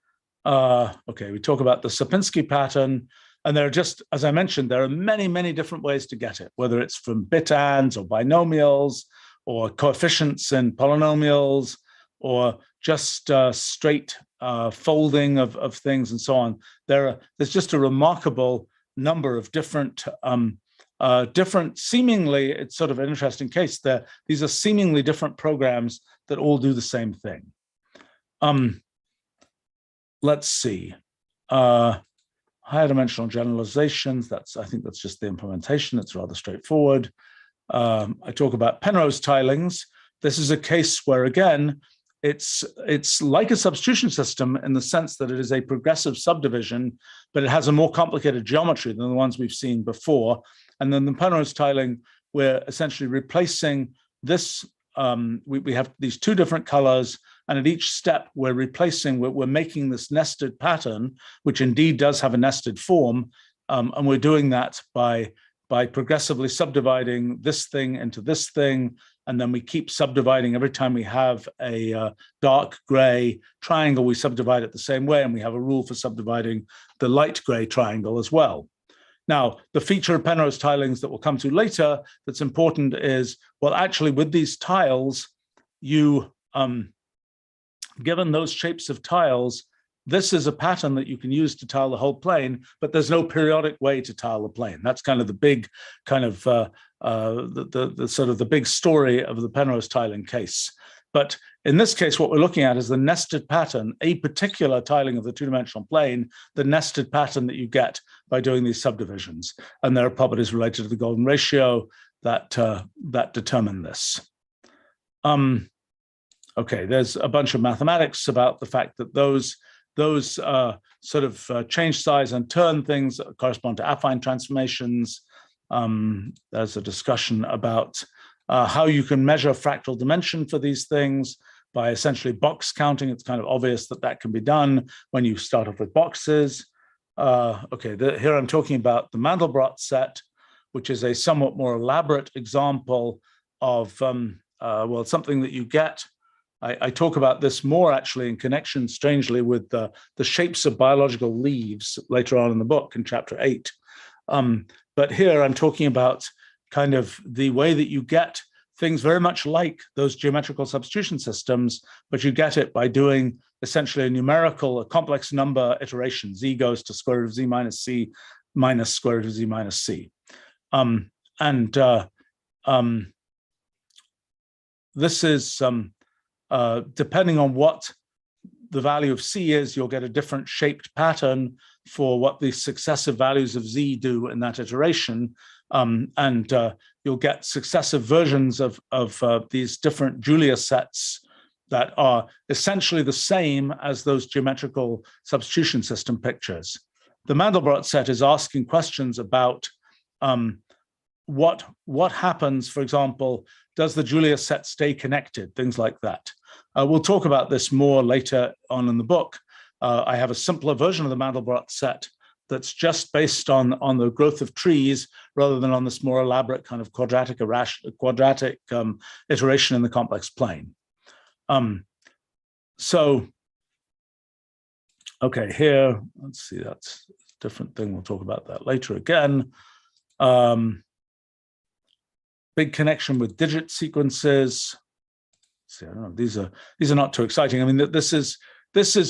Okay, we talk about the Sierpinski pattern, and there are just, as I mentioned, there are many, many different ways to get it, whether it's from bit-ands or binomials, or coefficients in polynomials, or just straight folding of things and so on. There's just a remarkable number of different, seemingly, it's sort of an interesting case. These are seemingly different programs that all do the same thing. Let's see. Higher dimensional generalizations, I think that's just the implementation. It's rather straightforward. I talk about Penrose tilings. This is a case where, again, it's like a substitution system in the sense that it is a progressive subdivision, but it has a more complicated geometry than the ones we've seen before. And then the Penrose tiling, we're essentially replacing this. We have these two different colors, and at each step we're making this nested pattern, which indeed does have a nested form, and we're doing that by progressively subdividing this thing into this thing, and then we keep subdividing every time we have a dark gray triangle, we subdivide it the same way, and we have a rule for subdividing the light gray triangle as well. Now, the feature of Penrose tilings that we'll come to later that's important is, well, actually with these tiles, you, given those shapes of tiles, this is a pattern that you can use to tile the whole plane, but there's no periodic way to tile the plane. That's kind of the big kind of the sort of the big story of the Penrose tiling case. But in this case, what we're looking at is the nested pattern, a particular tiling of the two-dimensional plane, the nested pattern that you get by doing these subdivisions. And there are properties related to the golden ratio that determine this. Okay, there's a bunch of mathematics about the fact that those sort of change size and turn things correspond to affine transformations. There's a discussion about how you can measure fractal dimension for these things, by essentially box counting. It's kind of obvious that that can be done when you start off with boxes. Here I'm talking about the Mandelbrot set, which is a somewhat more elaborate example of, something that you get. I talk about this more actually in connection, strangely, with the shapes of biological leaves later on in the book in chapter 8. But here I'm talking about kind of the way that you get things very much like those geometrical substitution systems, but you get it by doing essentially a complex number iteration. Z goes to square root of z minus c minus square root of z minus c. This is, depending on what the value of c is, you'll get a different shaped pattern for what the successive values of z do in that iteration. You'll get successive versions of these different Julia sets that are essentially the same as those geometrical substitution system pictures. The Mandelbrot set is asking questions about what happens, for example, does the Julia set stay connected, things like that. We'll talk about this more later on in the book. I have a simpler version of the Mandelbrot set that's just based on the growth of trees rather than on this more elaborate kind of quadratic iteration in the complex plane. Here, let's see, that's a different thing. We'll talk about that later again. Big connection with digit sequences. See, I don't know, these are not too exciting. I mean, this is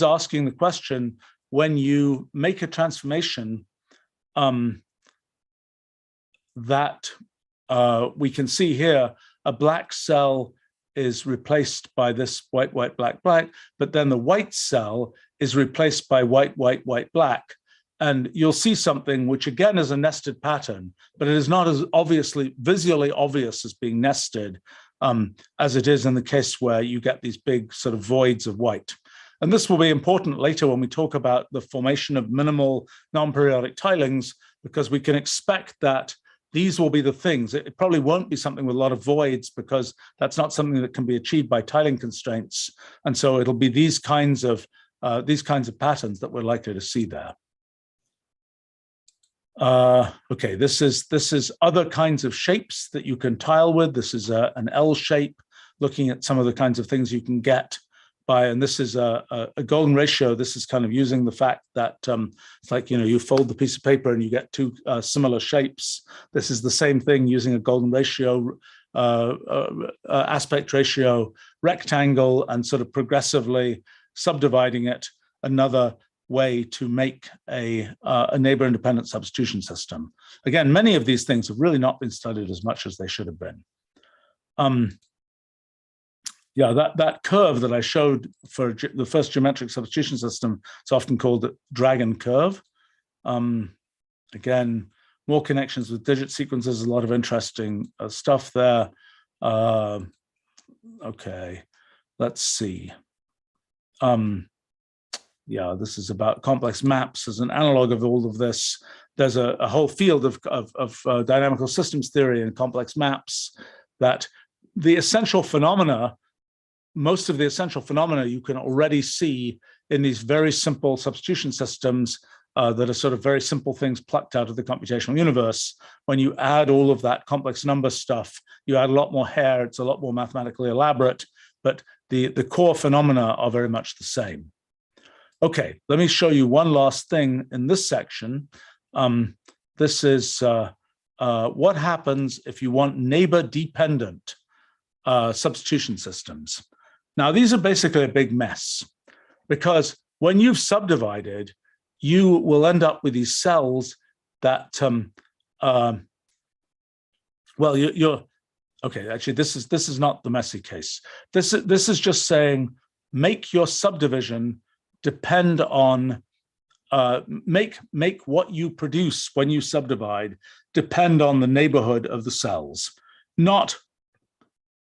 asking the question, when you make a transformation that we can see here, a black cell is replaced by this white, white, black, black, but then the white cell is replaced by white, white, white, black. And you'll see something which again is a nested pattern, but it is not as visually obvious as being nested as it is in the case where you get these big sort of voids of white. And this will be important later when we talk about the formation of minimal non-periodic tilings, because we can expect that these will be the things. It probably won't be something with a lot of voids, because that's not something that can be achieved by tiling constraints. And so it'll be these kinds of patterns that we're likely to see there. This is other kinds of shapes that you can tile with. This is an L shape, looking at some of the kinds of things you can get by, and this is a golden ratio. This is kind of using the fact that it's like, you fold the piece of paper and you get two similar shapes. This is the same thing using a golden ratio, aspect ratio rectangle, and sort of progressively subdividing it, another way to make a neighbor-independent substitution system. Again, many of these things have really not been studied as much as they should have been. That curve that I showed for the first geometric substitution system, it's often called the dragon curve. Again, more connections with digit sequences, a lot of interesting stuff there. Let's see. This is about complex maps as an analog of all of this. There's a whole field of dynamical systems theory and complex maps that the essential phenomena, most of the essential phenomena you can already see in these very simple substitution systems that are sort of very simple things plucked out of the computational universe. When you add all of that complex number stuff, you add a lot more hair, it's a lot more mathematically elaborate, but the core phenomena are very much the same. Okay, let me show you one last thing in this section. This is what happens if you want neighbor-dependent substitution systems. Now, these are basically a big mess, because when you've subdivided, you will end up with these cells that, actually, this is not the messy case. This is just saying, make your subdivision depend on, make what you produce when you subdivide depend on the neighborhood of the cells, not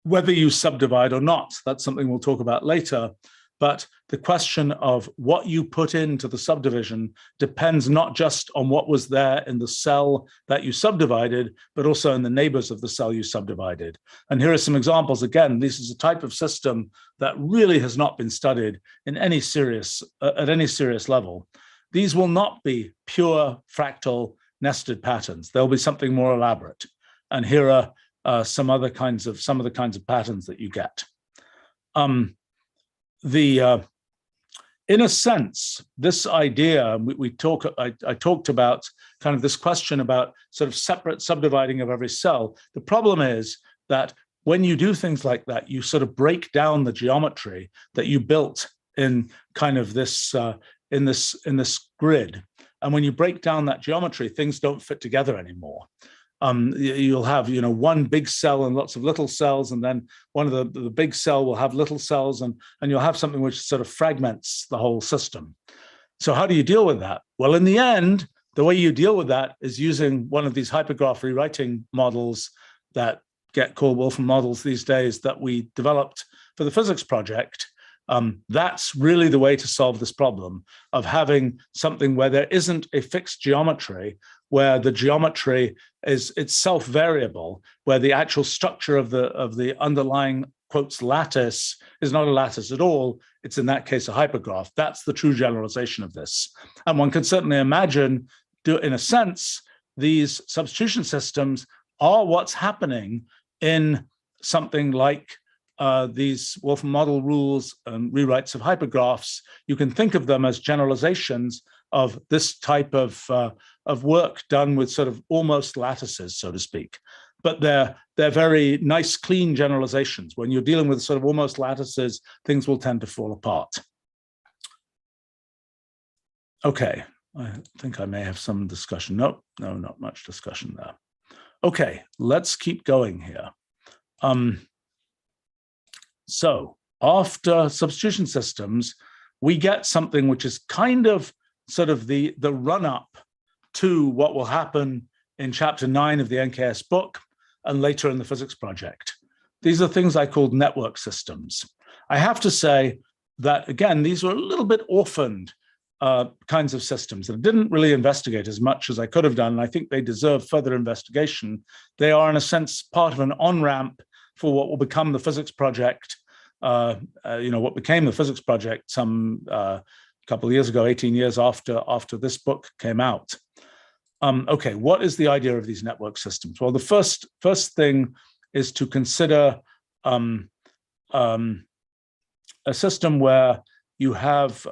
whether you subdivide or not. That's something we'll talk about later. but the question of what you put into the subdivision depends not just on what was there in the cell that you subdivided, but also in the neighbors of the cell you subdivided. And here are some examples. Again, this is a type of system that really has not been studied in any serious, at any serious level. These will not be pure fractal nested patterns. There'll be something more elaborate. And here are some of the kinds of patterns that you get. In a sense, this idea, I talked about kind of this question about sort of separate subdividing of every cell. The problem is that when you do things like that, you sort of break down the geometry that you built in kind of this, in this grid. And when you break down that geometry, things don't fit together anymore. You'll have, one big cell and lots of little cells, and then one of the big cell will have little cells, and you'll have something which sort of fragments the whole system. So how do you deal with that? Well, in the end, the way you deal with that is using one of these hypergraph rewriting models that get called Wolfram models these days that we developed for the physics project. That's really the way to solve this problem of having something where there isn't a fixed geometry, where the geometry is itself variable, where the actual structure of the underlying quotes lattice is not a lattice at all. It's in that case a hypergraph. That's the true generalization of this. And one can certainly imagine, in a sense, these substitution systems are what's happening in something like these Wolfram model rules and rewrites of hypergraphs. You can think of them as generalizations of this type of work done with sort of almost lattices, so to speak. But they're very nice, clean generalizations. When you're dealing with sort of almost lattices, things will tend to fall apart. Okay, I think I may have some discussion. No, not much discussion there. Okay, let's keep going here. So after substitution systems, we get something which is kind of sort of the run-up to what will happen in chapter 9 of the NKS book and later in the physics project. These are things I called network systems. I have to say that, again, these were a little bit orphaned kinds of systems that I didn't really investigate as much as I could have done, and I think they deserve further investigation. They are, in a sense, part of an on-ramp for what will become the physics project, what became the physics project some couple of years ago, 18 years after this book came out. Okay, what is the idea of these network systems? Well, the first thing is to consider a system where you have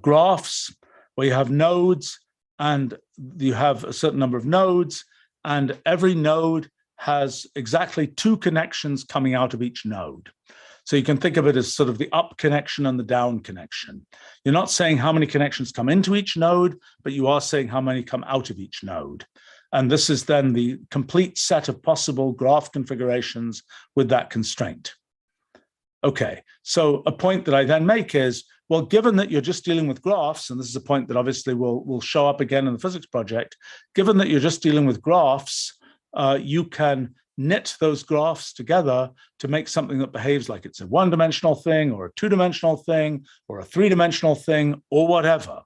graphs, where you have nodes, and you have a certain number of nodes, and every node has exactly 2 connections coming out of each node. So you can think of it as sort of the up connection and the down connection. You're not saying how many connections come into each node, but you are saying how many come out of each node. And this is then the complete set of possible graph configurations with that constraint. Okay, so a point that I then make is, well, given that you're just dealing with graphs, and this is a point that obviously will show up again in the physics project, given that you're just dealing with graphs, you can knit those graphs together to make something that behaves like it's a one-dimensional thing or a two-dimensional thing or a three-dimensional thing or whatever.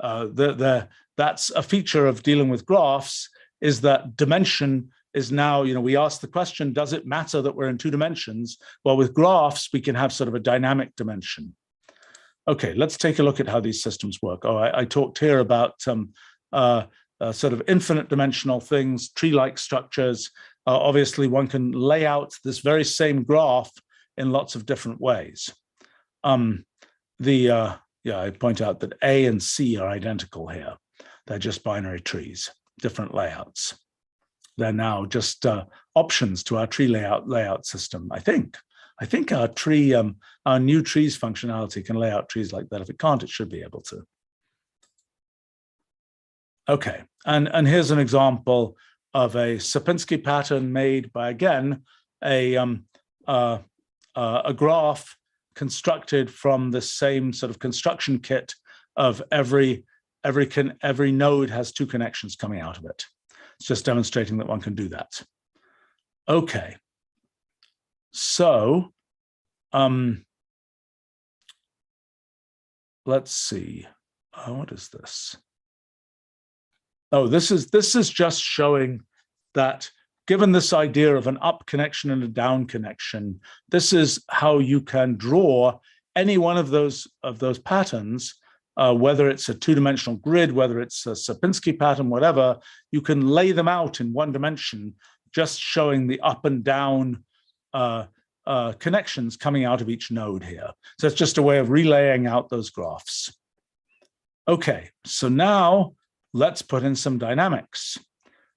That's a feature of dealing with graphs, is that dimension is now, we ask the question, does it matter that we're in 2 dimensions? Well, with graphs, we can have sort of a dynamic dimension. Okay, let's take a look at how these systems work. I talked here about sort of infinite dimensional things, tree-like structures. Obviously, one can lay out this very same graph in lots of different ways. I point out that A and C are identical here. They're just binary trees, different layouts. They're now just options to our tree layout system, I think. I think our new trees functionality can lay out trees like that. If it can't, it should be able to. Okay, and here's an example of a Sierpinski pattern made by, again, a graph constructed from the same sort of construction kit of every node has 2 connections coming out of it. It's just demonstrating that one can do that. Okay, so let's see. What is this? Oh, this is just showing that given this idea of an up connection and a down connection, this is how you can draw any one of those patterns, whether it's a two-dimensional grid, whether it's a Sierpinski pattern, whatever, you can lay them out in one dimension, just showing the up and down connections coming out of each node here. So it's just a way of relaying out those graphs. Okay, so now let's put in some dynamics.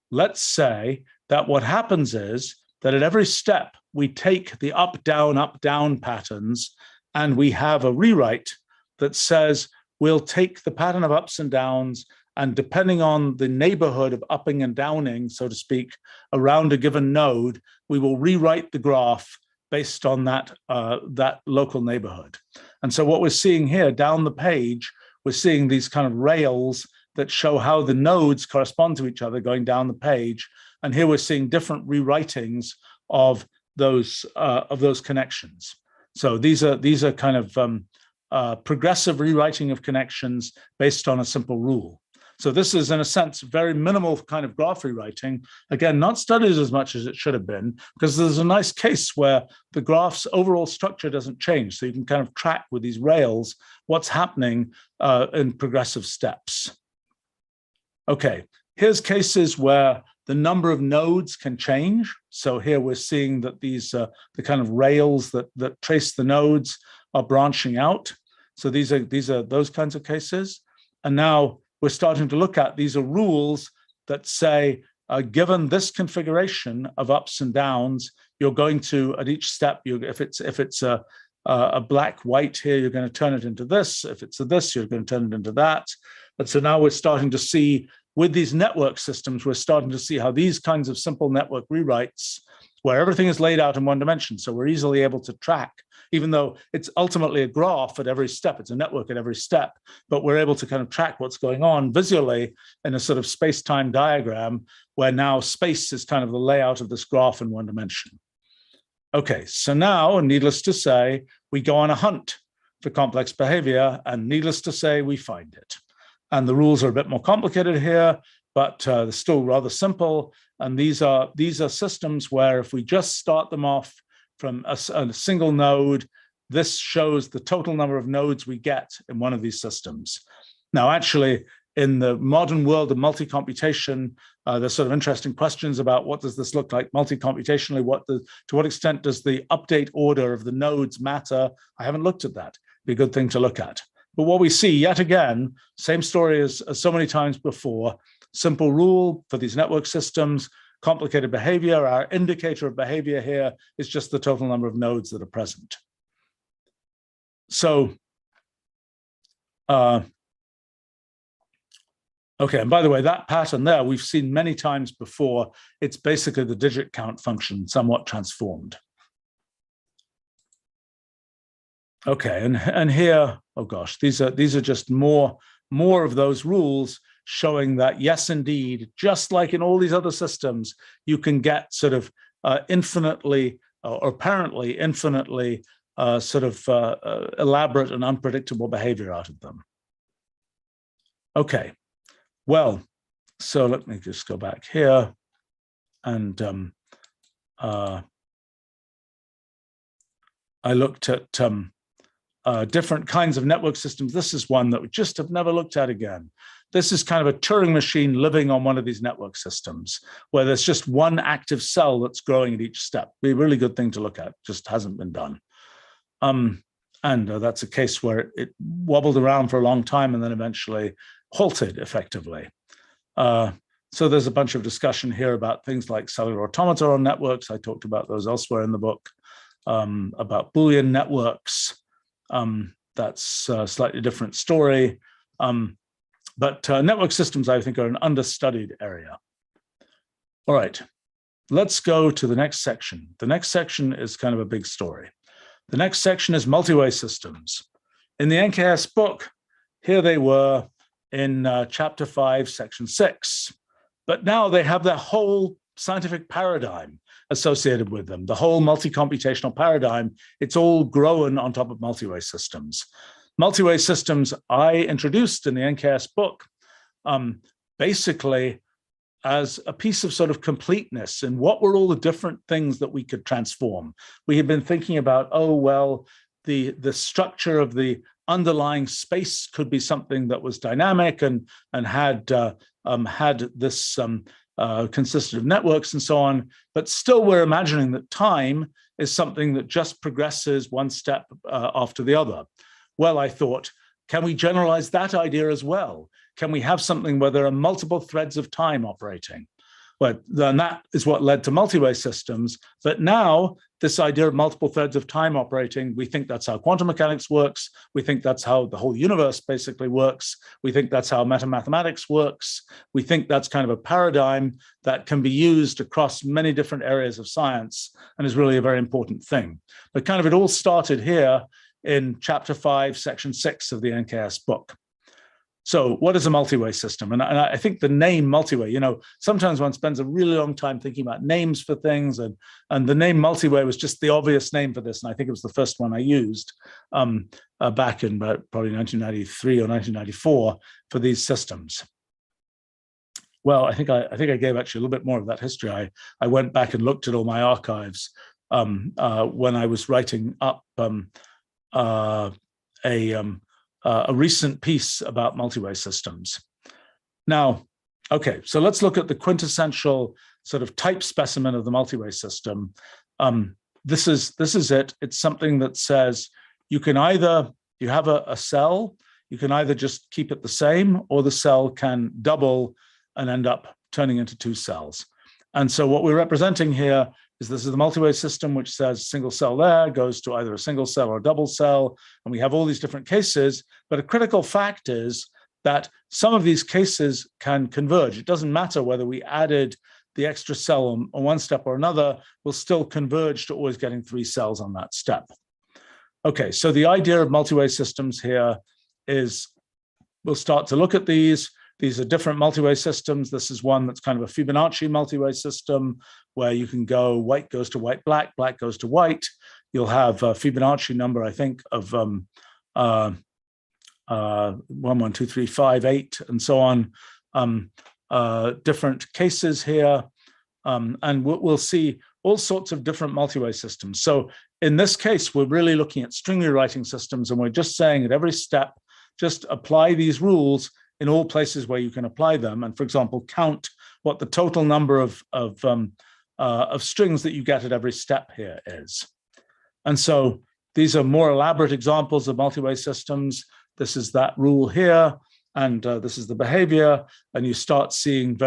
Let's say that what happens is that at every step, we take the up, down patterns, and we have a rewrite that says we'll take the pattern of ups and downs, and depending on the neighborhood of upping and downing, so to speak, around a given node, we will rewrite the graph based on that, that local neighborhood. And so what we're seeing here down the page, we're seeing these kind of rails that show how the nodes correspond to each other going down the page. And here we're seeing different rewritings of those connections. So these are kind of progressive rewriting of connections based on a simple rule. So this is, in a sense, very minimal kind of graph rewriting. Again, not studied as much as it should have been, because there's a nice case where the graph's overall structure doesn't change. So you can kind of track with these rails what's happening in progressive steps. Okay, here's cases where the number of nodes can change. So here we're seeing that these the kind of rails that trace the nodes are branching out. So these are those kinds of cases. And now we're starting to look at, these are rules that say, given this configuration of ups and downs, you're going to, at each step, if it's a black-white here, you're going to turn it into this. If it's a this, you're going to turn it into that. And so now we're starting to see, with these network systems, we're starting to see how these kinds of simple network rewrites, where everything is laid out in one dimension, so we're easily able to track, even though it's ultimately a graph at every step, it's a network at every step, but we're able to kind of track what's going on visually in a sort of space-time diagram, where now space is kind of the layout of this graph in one dimension. Okay, so now, needless to say, we go on a hunt for complex behavior, and needless to say, we find it. And the rules are a bit more complicated here, but they're still rather simple. And these are systems where if we just start them off from a single node, this shows the total number of nodes we get in one of these systems. Now, actually, in the modern world of multicomputation, there's sort of interesting questions about what does this look like multicomputationally? To what extent does the update order of the nodes matter? I haven't looked at that. It'd be a good thing to look at. But what we see, yet again, same story as so many times before, simple rule for these network systems, complicated behavior. Our indicator of behavior here is just the total number of nodes that are present. So, okay, and by the way, that pattern there, we've seen many times before. It's basically the digit count function, somewhat transformed. Okay, and here, oh gosh, these are just more of those rules showing that, yes, indeed, just like in all these other systems, you can get sort of infinitely, or apparently infinitely, sort of elaborate and unpredictable behavior out of them. Okay, well, so let me just go back here, and I looked at different kinds of network systems. This is one that we just have never looked at again. This is kind of a Turing machine living on one of these network systems, where there's just one active cell that's growing at each step. Be a really good thing to look at, just hasn't been done. And that's a case where it wobbled around for a long time and then eventually halted effectively. So there's a bunch of discussion here about things like cellular automata on networks. I talked about those elsewhere in the book, about Boolean networks. That's a slightly different story. But network systems, I think, are an understudied area. All right, let's go to the next section. The next section is kind of a big story. The next section is multiway systems. In the NKS book, here they were in chapter 5, section 6. But now they have their whole scientific paradigm associated with them. The whole multi-computational paradigm, it's all grown on top of multi-way systems. Multi-way systems I introduced in the NKS book basically as a piece of sort of completeness and what were all the different things that we could transform. We had been thinking about, oh, well, the structure of the underlying space could be something that was dynamic and had this consisted of networks and so on, but still we're imagining that time is something that just progresses one step after the other. Well, I thought, can we generalize that idea as well? Can we have something where there are multiple threads of time operating? Well, then that is what led to multi-way systems. But now this idea of multiple threads of time operating, we think that's how quantum mechanics works. We think that's how the whole universe basically works. We think that's how metamathematics works. We think that's kind of a paradigm that can be used across many different areas of science and is really a very important thing. But kind of it all started here in chapter 5, section 6 of the NKS book. So what is a multi-way system? And I think the name multi-way, you know, sometimes one spends a really long time thinking about names for things, and the name multi-way was just the obvious name for this. And I think it was the first one I used back in probably 1993 or 1994 for these systems. Well, I think I gave actually a little bit more of that history. I went back and looked at all my archives when I was writing up a recent piece about multi-way systems. Now, okay, so let's look at the quintessential sort of type specimen of the multi-way system. This is it. It's something that says you can either, you have a cell, you can either just keep it the same, or the cell can double and end up turning into two cells. And so what we're representing here is this is the multi-way system, which says single cell there goes to either a single cell or a double cell. And we have all these different cases, but a critical fact is that some of these cases can converge. It doesn't matter whether we added the extra cell on one step or another, we'll still converge to always getting 3 cells on that step. Okay, so the idea of multi-way systems here is we'll start to look at these. These are different multi-way systems. This is one that's kind of a Fibonacci multi-way system where you can go white goes to white, black goes to white. You'll have a Fibonacci number, I think, of 1, 1, 2, 3, 5, 8, and so on. Different cases here. And we'll see all sorts of different multi-way systems. So in this case, we're really looking at string rewriting systems, and we're just saying at every step, just apply these rules in all places where you can apply them. And for example, count what the total number of strings that you get at every step here is. And so these are more elaborate examples of multi-way systems. This is that rule here, and this is the behavior. And you start seeing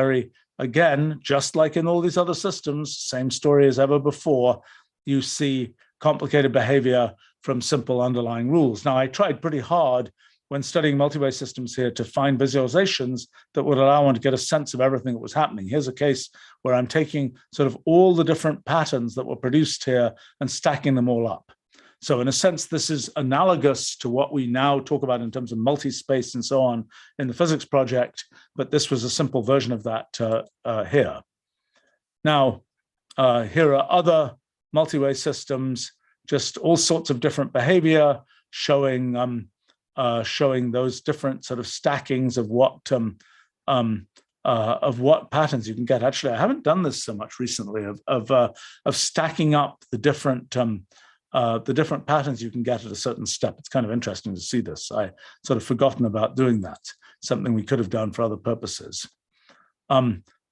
again, just like in all these other systems, same story as ever before, you see complicated behavior from simple underlying rules. Now, I tried pretty hard when studying multi-way systems here to find visualizations that would allow one to get a sense of everything that was happening. Here's a case where I'm taking sort of all the different patterns that were produced here and stacking them all up. So in a sense, this is analogous to what we now talk about in terms of multi-space and so on in the physics project, but this was a simple version of that here. Now, here are other multi-way systems, just all sorts of different behavior, showing those different sort of stackings of what patterns you can get. Actually, I haven't done this so much recently of stacking up the different patterns you can get at a certain step. It's kind of interesting to see this. I sort of forgotten about doing that, something we could have done for other purposes.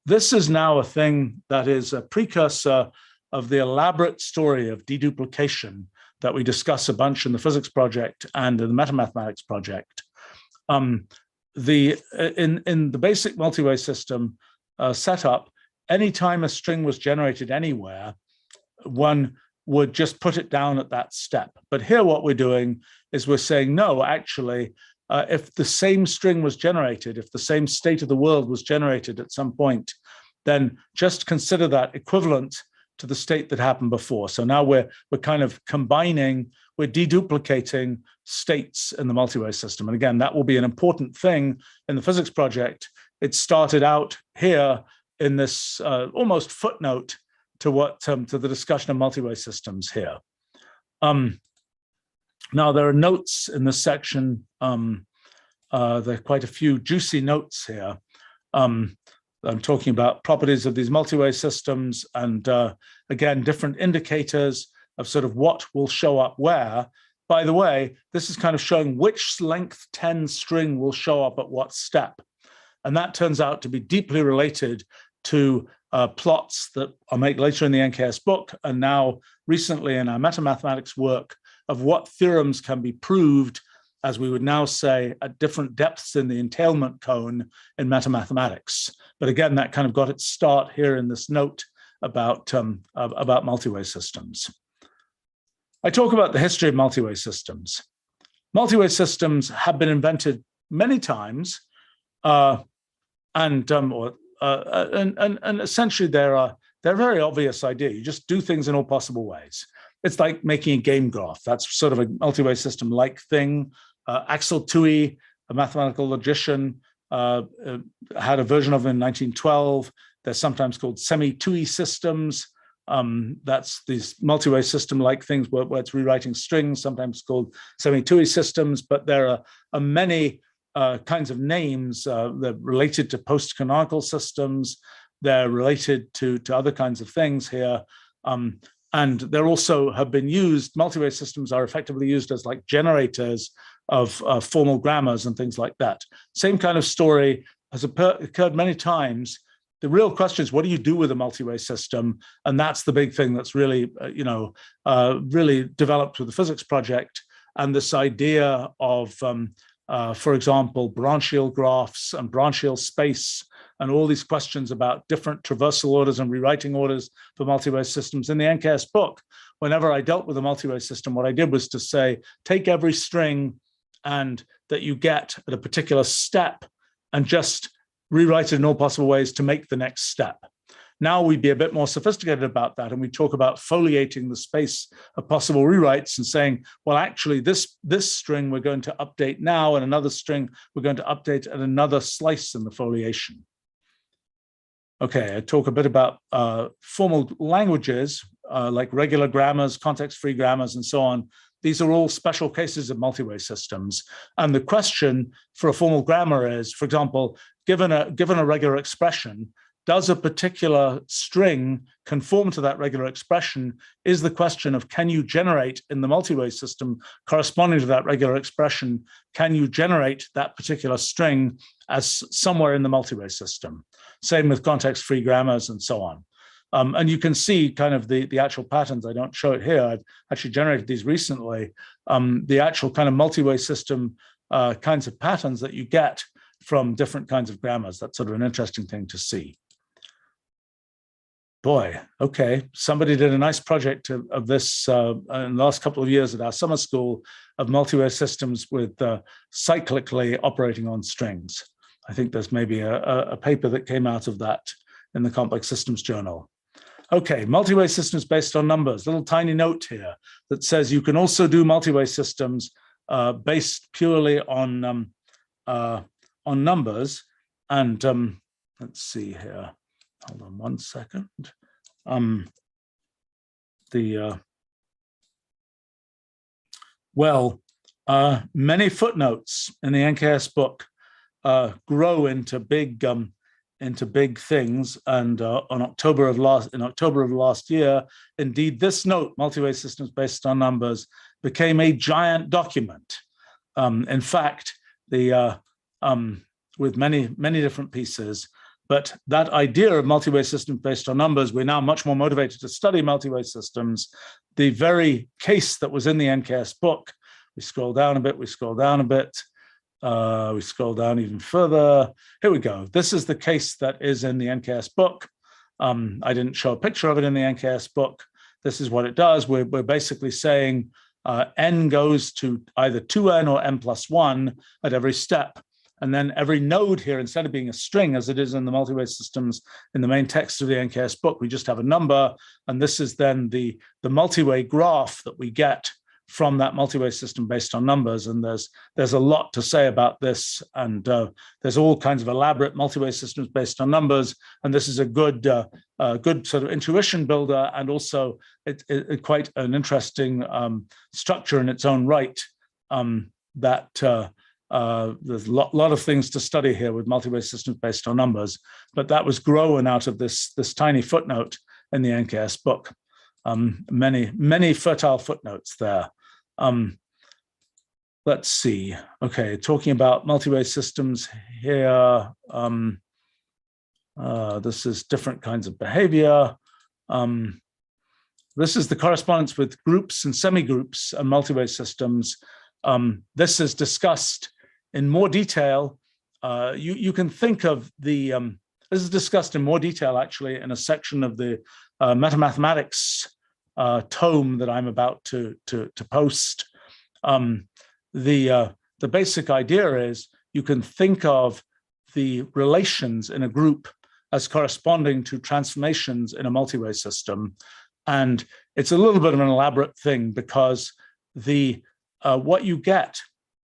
This is now a thing that is a precursor of the elaborate story of deduplication that we discuss a bunch in the physics project and in the metamathematics project. In the basic multi-way system setup, anytime a string was generated anywhere, one would just put it down at that step. But here what we're doing is we're saying, no, actually, if the same string was generated, if the same state of the world was generated at some point, then just consider that equivalent to the state that happened before. So now we're kind of combining, we're deduplicating states in the multi-way system. And again, that will be an important thing in the physics project. It started out here in this almost footnote to what to the discussion of multi-way systems here. Now there are notes in this section. There are quite a few juicy notes here. I'm talking about properties of these multi-way systems, and again, different indicators of sort of what will show up where. By the way, this is kind of showing which length 10 string will show up at what step. And that turns out to be deeply related to plots that I'll make later in the NKS book, and now recently in our metamathematics work of what theorems can be proved, as we would now say, at different depths in the entailment cone in metamathematics. But again, that kind of got its start here in this note about multi-way systems. I talk about the history of multi-way systems. Multi-way systems have been invented many times, and essentially they're a very obvious idea. You just do things in all possible ways. It's like making a game graph. That's sort of a multi-way system-like thing. Axel Tui, a mathematical logician, had a version of it in 1912. They're sometimes called semi-Tui systems. That's these multi-way system-like things where it's rewriting strings, sometimes called semi-Tui systems, but there are many kinds of names. They're related to post-canonical systems. They're related to other kinds of things here. And they're also have been used, multi-way systems are effectively used as like generators of formal grammars and things like that. Same kind of story has occurred many times. The real question is, what do you do with a multi-way system? And that's the big thing that's really, really developed with the physics project. And this idea of, for example, branchial graphs and branchial space, and all these questions about different traversal orders and rewriting orders for multi-way systems. In the NKS book, whenever I dealt with a multi-way system, what I did was to say, take every string and that you get at a particular step and just rewrite it in all possible ways to make the next step. Now we'd be a bit more sophisticated about that, and we talk about foliating the space of possible rewrites and saying, well, actually, this string we're going to update now, and another string we're going to update at another slice in the foliation. Okay, I talk a bit about formal languages, like regular grammars, context-free grammars, and so on. These are all special cases of multi-way systems. And the question for a formal grammar is, for example, given a regular expression, does a particular string conform to that regular expression? Is the question of, can you generate in the multi-way system corresponding to that regular expression, can you generate that particular string as somewhere in the multi-way system? Same with context-free grammars and so on. And you can see kind of the actual patterns. I don't show it here. I've actually generated these recently. The actual kind of multi-way system kinds of patterns that you get from different kinds of grammars. That's sort of an interesting thing to see. Boy, okay, somebody did a nice project of this in the last couple of years at our summer school of multi-way systems with cyclically operating on strings. I think there's maybe a paper that came out of that in the Complex Systems Journal. Okay, multi-way systems based on numbers. Little tiny note here that says you can also do multi-way systems based purely on numbers. And let's see here. Hold on one second. Many footnotes in the NKS book grow into big things. And in October of last year, indeed, this note, multi-way systems based on numbers, became a giant document. In fact, with many different pieces. But that idea of multi-way systems based on numbers, we're now much more motivated to study multi-way systems. The very case that was in the NKS book, we scroll down a bit, we scroll down a bit, we scroll down even further. Here we go. This is the case that is in the NKS book. I didn't show a picture of it in the NKS book. This is what it does. We're basically saying n goes to either 2n or n plus 1 at every step. And then every node here, instead of being a string, as it is in the multi-way systems in the main text of the NKS book, we just have a number. And this is then the multi-way graph that we get from that multi-way system based on numbers. And there's a lot to say about this. And there's all kinds of elaborate multi-way systems based on numbers. And this is a good sort of intuition builder, and also it quite an interesting structure in its own right. There's a lot of things to study here with multi-way systems based on numbers, but that was grown out of this tiny footnote in the NKS book. Many fertile footnotes there. Let's see. Okay, talking about multi-way systems here. This is different kinds of behavior. This is the correspondence with groups and semi-groups and multi-way systems. This is discussed in more detail. You can think of the, this is discussed in more detail actually in a section of the metamathematics tome that I'm about to post. The basic idea is you can think of the relations in a group as corresponding to transformations in a multi-way system. And it's a little bit of an elaborate thing, because what you get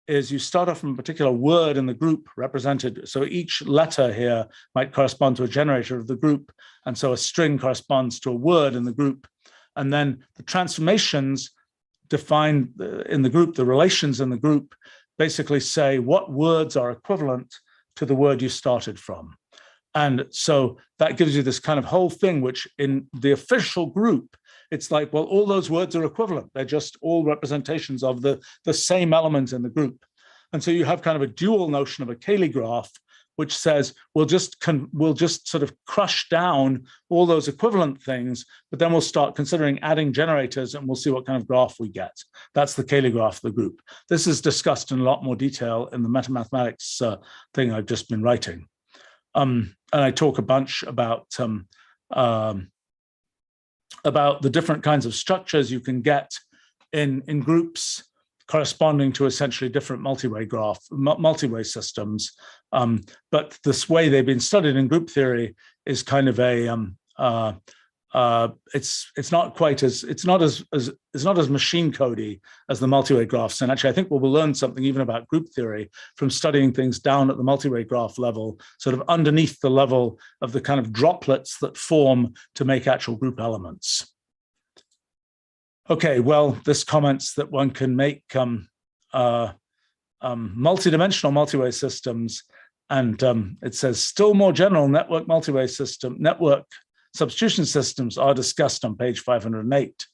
is you start off from a particular word in the group represented. So each letter here might correspond to a generator of the group. And so a string corresponds to a word in the group. And then the transformations defined in the group, the relations in the group, basically say what words are equivalent to the word you started from. And so that gives you this kind of whole thing, which in the official group, it's like, well, all those words are equivalent. They're just all representations of the same element in the group. And so you have kind of a dual notion of a Cayley graph, which says we'll just sort of crush down all those equivalent things, but then we'll start considering adding generators and we'll see what kind of graph we get. That's the Cayley graph of the group. This is discussed in a lot more detail in the metamathematics thing I've just been writing. And I talk a bunch about the different kinds of structures you can get in groups corresponding to essentially different multi-way systems. But this way they've been studied in group theory is kind of a it's not as machine codey as the multi-way graphs. And actually, I think we'll learn something even about group theory from studying things down at the multi-way graph level, sort of underneath the level of the kind of droplets that form to make actual group elements. Okay, well, this comments that one can make multi-dimensional multi-way systems, and it says still more general network substitution systems are discussed on page 508,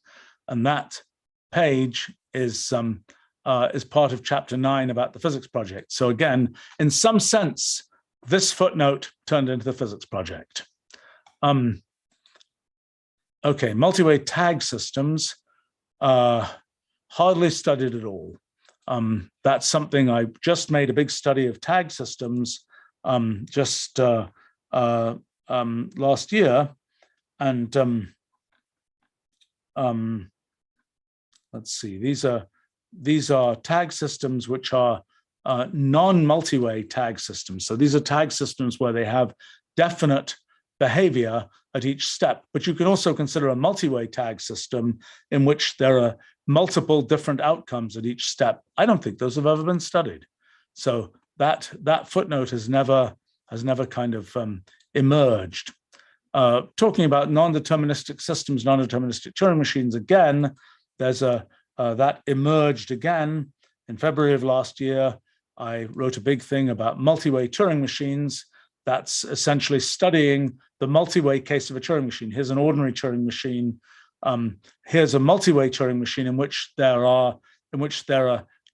and that page is part of chapter 9 about the physics project. So again, in some sense, this footnote turned into the physics project. Okay, multi-way tag systems, hardly studied at all. That's something I just made a big study of tag systems last year. And let's see, these are tag systems which are non-multi-way tag systems. So these are tag systems where they have definite behavior at each step, but you can also consider a multi-way tag system in which there are multiple different outcomes at each step. I don't think those have ever been studied. So that footnote has never kind of emerged. Talking about non-deterministic systems, non-deterministic Turing machines, again, there's that emerged again in February of last year. I wrote a big thing about multi-way Turing machines. That's essentially studying the multi-way case of a Turing machine. Here's an ordinary Turing machine. Here's a multi-way Turing machine in which there are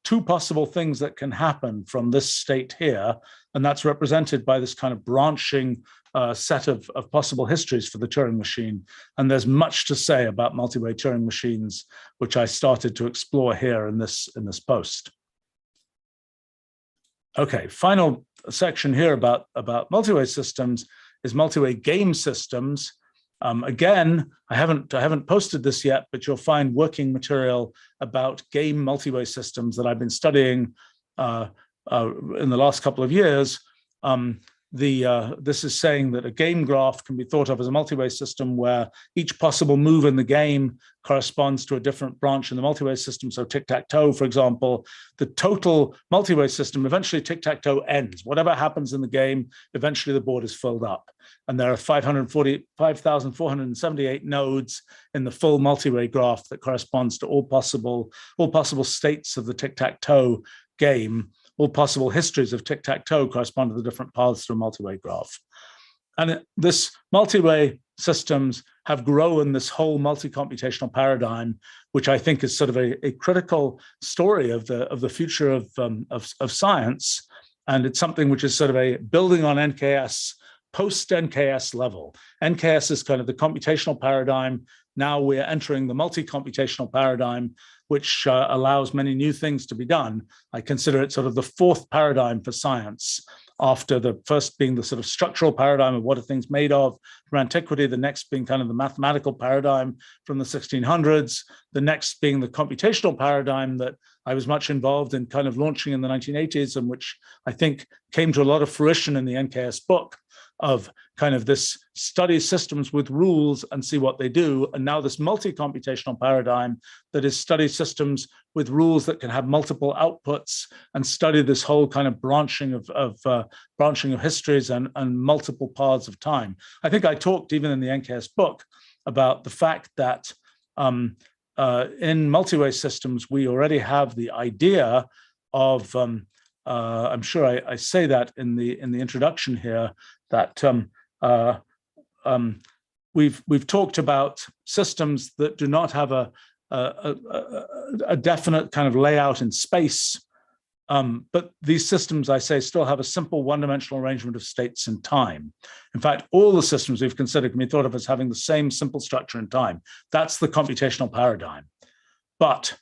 two possible things that can happen from this state here, and that's represented by this kind of branching set of possible histories for the Turing machine. And there's much to say about multi-way Turing machines, which I started to explore here in this post. Okay, final section here about multi-way systems is multi-way game systems. Again, I haven't posted this yet, but you'll find working material about game multi-way systems that I've been studying in the last couple of years. this is saying that a game graph can be thought of as a multi-way system where each possible move in the game corresponds to a different branch in the multi-way system. So tic-tac-toe, for example, the total multi-way system, eventually tic-tac-toe ends. Whatever happens in the game, eventually the board is filled up. And there are 5,478 nodes in the full multi-way graph that corresponds to all possible states of the tic-tac-toe game. All possible histories of tic-tac-toe correspond to the different paths through a multi-way graph. And this multi-way systems have grown this whole multi-computational paradigm, which I think is sort of a critical story of the future of science. And it's something which is sort of a building on NKS, post-NKS level. NKS is kind of the computational paradigm. Now we're entering the multi-computational paradigm, which allows many new things to be done. I consider it sort of the fourth paradigm for science, after the first being the sort of structural paradigm of what are things made of from antiquity, the next being kind of the mathematical paradigm from the 1600s, the next being the computational paradigm that I was much involved in kind of launching in the 1980s, and which I think came to a lot of fruition in the NKS book, of kind of this study systems with rules and see what they do. And now this multi-computational paradigm that is study systems with rules that can have multiple outputs and study this whole kind of branching of histories and multiple paths of time. I think I talked even in the NKS book about the fact that in multi-way systems, we already have the idea of, I'm sure I say that in the introduction here, that we've talked about systems that do not have a definite kind of layout in space, but these systems, I say, still have a simple one-dimensional arrangement of states in time. In fact, all the systems we've considered can be thought of as having the same simple structure in time. That's the computational paradigm. But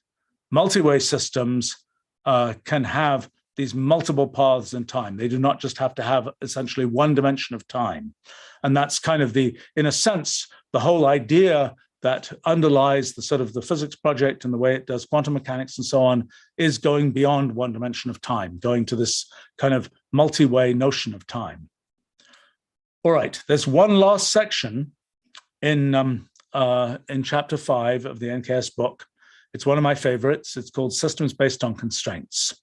multi-way systems can have these multiple paths in time. They do not just have to have essentially one dimension of time. And that's kind of in a sense, the whole idea that underlies the sort of the physics project and the way it does quantum mechanics and so on is going beyond one dimension of time, going to this kind of multi-way notion of time. All right, there's one last section in chapter 5 of the NKS book. It's one of my favorites. It's called Systems Based on Constraints.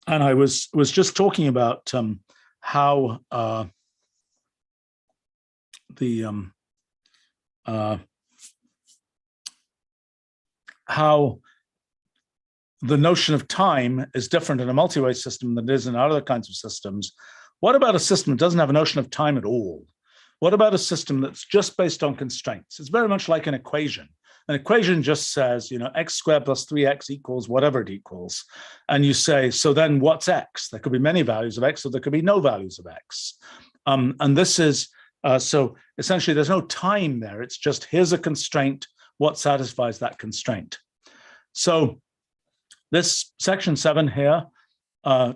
And I was just talking about how the notion of time is different in a multi-way system than it is in other kinds of systems. What about a system that doesn't have a notion of time at all? What about a system that's just based on constraints? It's very much like an equation. An equation just says, x squared plus 3x equals whatever it equals. And you say, so then what's x? There could be many values of x, or there could be no values of x. And this is, so essentially there's no time there. It's just, here's a constraint, what satisfies that constraint? So this section 7 here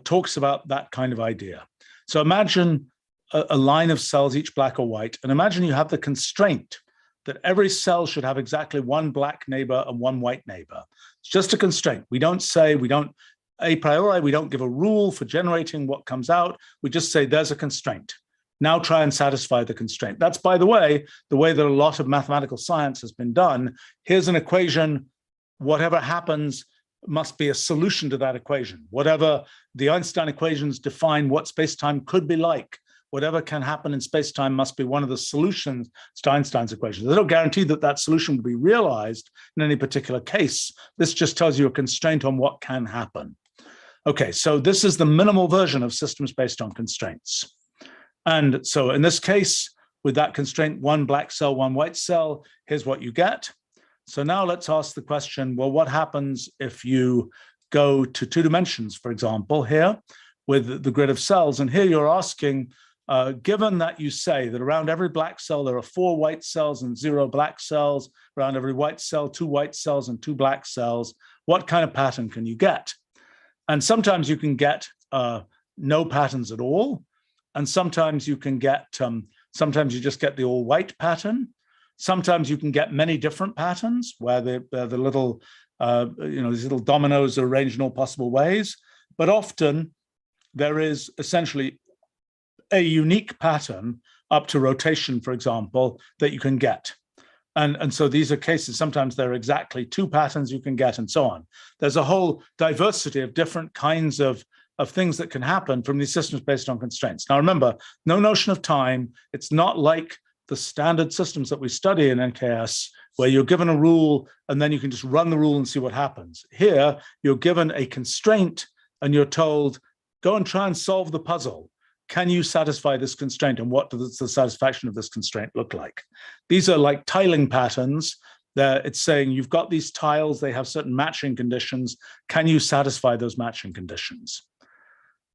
talks about that kind of idea. So imagine a line of cells, each black or white, and imagine you have the constraint that every cell should have exactly one black neighbor and one white neighbor. It's just a constraint. A priori, we don't give a rule for generating what comes out. We just say there's a constraint. Now try and satisfy the constraint. That's, by the way that a lot of mathematical science has been done. Here's an equation. Whatever happens must be a solution to that equation. Whatever the Einstein equations define what space-time could be like, whatever can happen in space-time must be one of the solutions to Einstein's equations. There's no guarantee that that solution will be realized in any particular case. This just tells you a constraint on what can happen. Okay, so this is the minimal version of systems based on constraints. And so in this case, with that constraint, one black cell, one white cell, here's what you get. So now let's ask the question, well, what happens if you go to 2 dimensions, for example, here with the grid of cells? And here you're asking, given that you say that around every black cell, there are 4 white cells and 0 black cells, around every white cell, 2 white cells and 2 black cells, what kind of pattern can you get? And sometimes you can get no patterns at all. And sometimes you can get, sometimes you just get the all white pattern. Sometimes you can get many different patterns where the little These little dominoes are arranged in all possible ways, but often there is essentially a unique pattern up to rotation, for example, that you can get. And so these are cases, sometimes there are exactly 2 patterns you can get and so on. There's a whole diversity of different kinds of things that can happen from these systems based on constraints. Now remember, no notion of time. It's not like the standard systems that we study in NKS, where you're given a rule and then you can just run the rule and see what happens. Here, you're given a constraint and you're told, go and try and solve the puzzle. Can you satisfy this constraint, and what does the satisfaction of this constraint look like? These are like tiling patterns. It's saying you've got these tiles, they have certain matching conditions. Can you satisfy those matching conditions?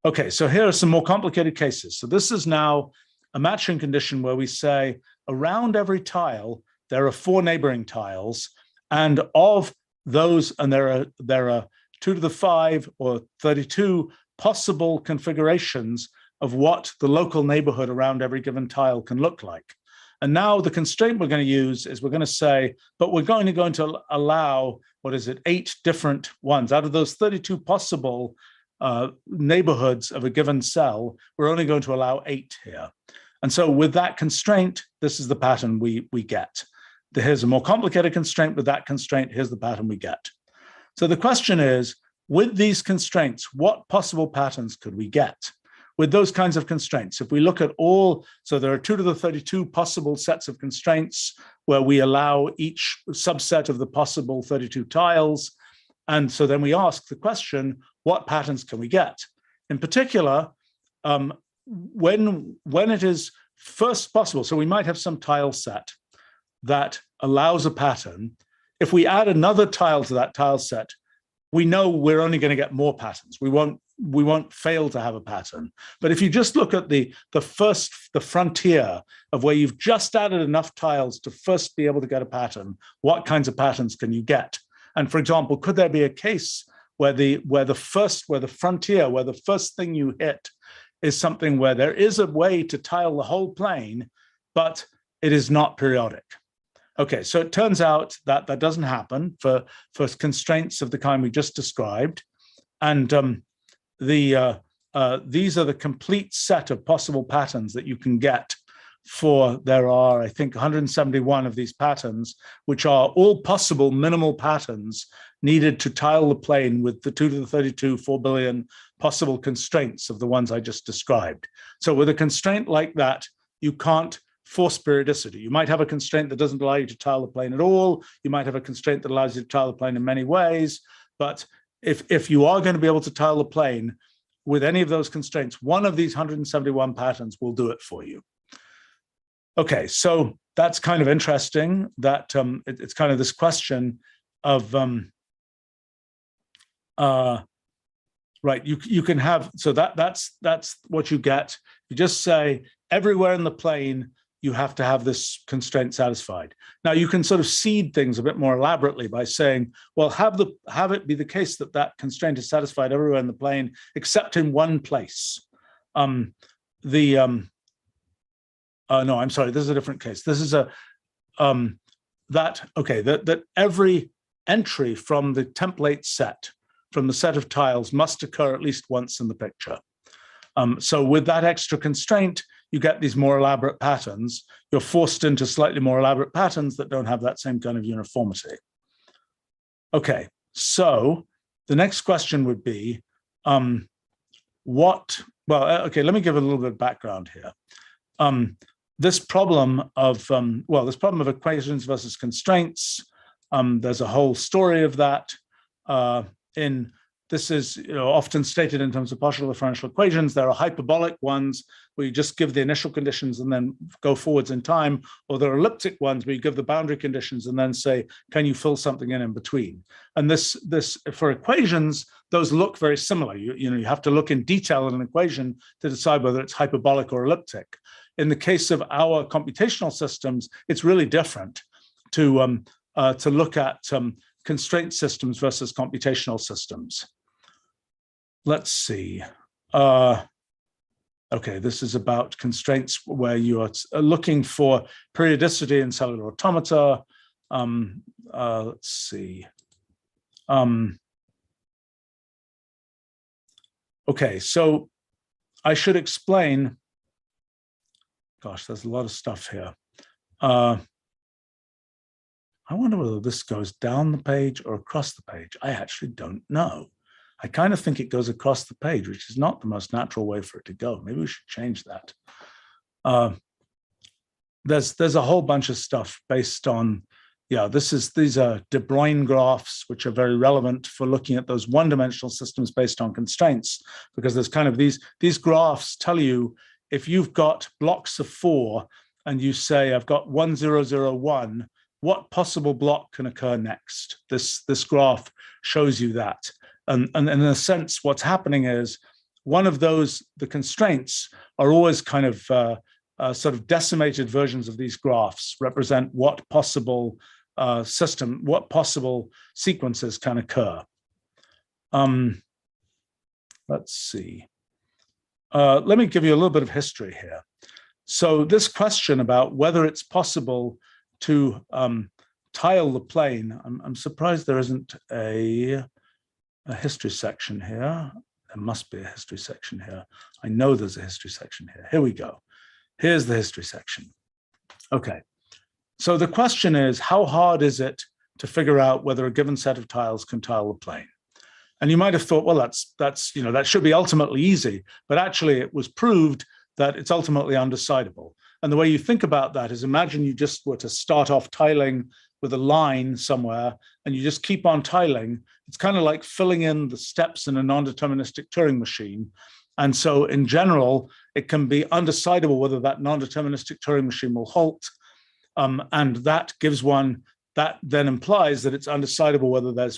Okay, so here are some more complicated cases. So this is now a matching condition where we say around every tile, there are 4 neighboring tiles, and of those, and there are 2 to the 5 or 32 possible configurations of what the local neighborhood around every given tile can look like. And now the constraint we're going to use is we're going to say, but we're going to allow, 8 different ones. Out of those 32 possible neighborhoods of a given cell, we're only going to allow 8 here. And so with that constraint, this is the pattern we get. Here's a more complicated constraint. With that constraint, here's the pattern we get. So the question is, with these constraints, what possible patterns could we get? With those kinds of constraints, if we look at all, so there are 2 to the 32 possible sets of constraints where we allow each subset of the possible 32 tiles. And so then we ask the question, what patterns can we get? In particular, when it is first possible, so we might have some tile set that allows a pattern. If we add another tile to that tile set, we know we're only going to get more patterns. We won't fail to have a pattern. But if you just look at the frontier of where you've just added enough tiles to first be able to get a pattern, what kinds of patterns can you get? And for example, could there be a case where the first thing you hit is something where there is a way to tile the whole plane, but it is not periodic? Okay, so it turns out that that doesn't happen for constraints of the kind we just described. And these are the complete set of possible patterns that you can get for, there are, I think, 171 of these patterns, which are all possible minimal patterns needed to tile the plane with the 2 to the 32, 4 billion possible constraints of the ones I just described. So with a constraint like that, you can't force periodicity. You might have a constraint that doesn't allow you to tile the plane at all. You might have a constraint that allows you to tile the plane in many ways. But if you are going to be able to tile the plane with any of those constraints, one of these 171 patterns will do it for you. Okay, so that's kind of interesting that it's kind of this question of, right, you can have, so that's what you get. You just say everywhere in the plane, you have to have this constraint satisfied. Now you can sort of seed things a bit more elaborately by saying, well, have it be the case that that constraint is satisfied everywhere in the plane except in one place. No, I'm sorry, this is a different case. This is that every entry from the template set, from the set of tiles, must occur at least once in the picture. So with that extra constraint, you get these more elaborate patterns. You're forced into slightly more elaborate patterns that don't have that same kind of uniformity. Okay, so the next question would be, let me give a little bit of background here. This problem of, equations versus constraints, there's a whole story of that. This is often stated in terms of partial differential equations. There are hyperbolic ones where you just give the initial conditions and then go forwards in time, or there are elliptic ones where you give the boundary conditions and then say, can you fill something in between? And this for equations, those look very similar. You have to look in detail at an equation to decide whether it's hyperbolic or elliptic. In the case of our computational systems, it's really different to look at constraint systems versus computational systems. Let's see. Okay, this is about constraints where you are looking for periodicity in cellular automata. Let's see. Okay, so I should explain, gosh, there's a lot of stuff here. I wonder whether this goes down the page or across the page. I actually don't know. I kind of think it goes across the page, which is not the most natural way for it to go. Maybe we should change that. There's a whole bunch of stuff based on, these are De Broglie graphs, which are very relevant for looking at those one-dimensional systems based on constraints, because there's kind of these graphs tell you if you've got blocks of 4 and you say, I've got 1, 0, 0, 1, what possible block can occur next? This graph shows you that. And in a sense, what's happening is one of those, the constraints are always kind of sort of decimated versions of these graphs represent what possible what possible sequences can occur. Let's see. Let me give you a little bit of history here. So this question about whether it's possible to tile the plane, I'm surprised there isn't a history section here. There must be a history section here. I know there's a history section here. Here we go. Here's the history section. Okay. So the question is, how hard is it to figure out whether a given set of tiles can tile the plane? And you might have thought, well, that should be ultimately easy, but actually it was proved that it's ultimately undecidable. And the way you think about that is, imagine you just were to start off tiling with a line somewhere and you just keep on tiling. It's kind of like filling in the steps in a non-deterministic Turing machine. And so in general, it can be undecidable whether that non-deterministic Turing machine will halt. And that gives one, that then implies that it's undecidable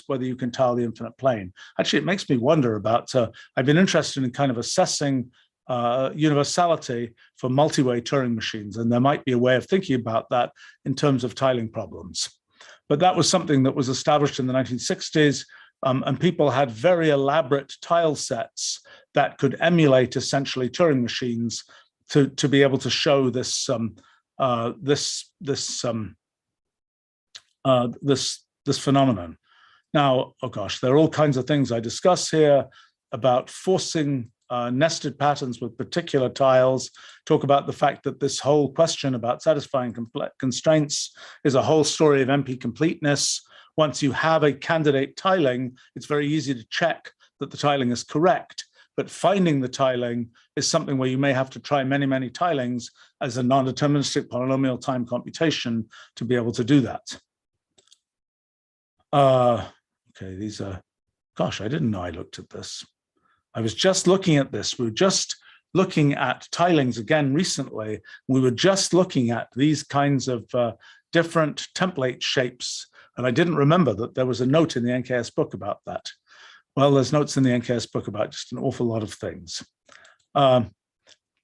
whether you can tile the infinite plane. Actually, it makes me wonder about, I've been interested in kind of assessing universality for multi-way Turing machines, and there might be a way of thinking about that in terms of tiling problems. But that was something that was established in the 1960s, and people had very elaborate tile sets that could emulate essentially Turing machines to be able to show this this phenomenon. Now, oh gosh, there are all kinds of things I discuss here about forcing nested patterns with particular tiles, talk about the fact that this whole question about satisfying constraints is a whole story of NP completeness. Once you have a candidate tiling, it's very easy to check that the tiling is correct, but finding the tiling is something where you may have to try many, many tilings as a non-deterministic polynomial time computation to be able to do that. Okay, these are, gosh, I didn't know I looked at this. I was just looking at this. We were just looking at tilings again recently. We were just looking at these kinds of different template shapes. And I didn't remember that there was a note in the NKS book about that. Well, there's notes in the NKS book about just an awful lot of things.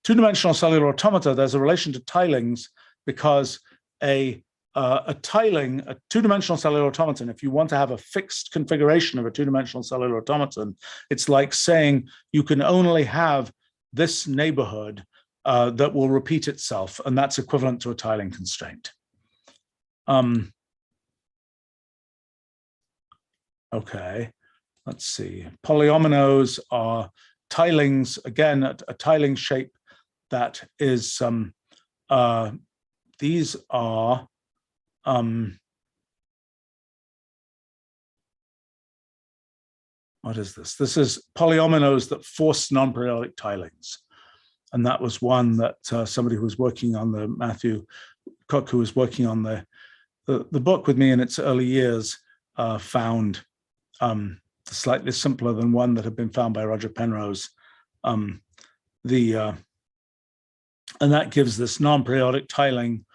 Two-dimensional cellular automata, there's a relation to tilings because a two-dimensional cellular automaton, if you want to have a fixed configuration of a two-dimensional cellular automaton, it's like saying you can only have this neighborhood that will repeat itself, and that's equivalent to a tiling constraint. Okay, let's see. Polyominoes are tilings, again, a tiling shape that is, these are, what is this? This is polyominoes that force non-periodic tilings. And that was one that somebody who was working on the, Matthew Cook, who was working on the book with me in its early years, found slightly simpler than one that had been found by Roger Penrose. And that gives this non-periodic tiling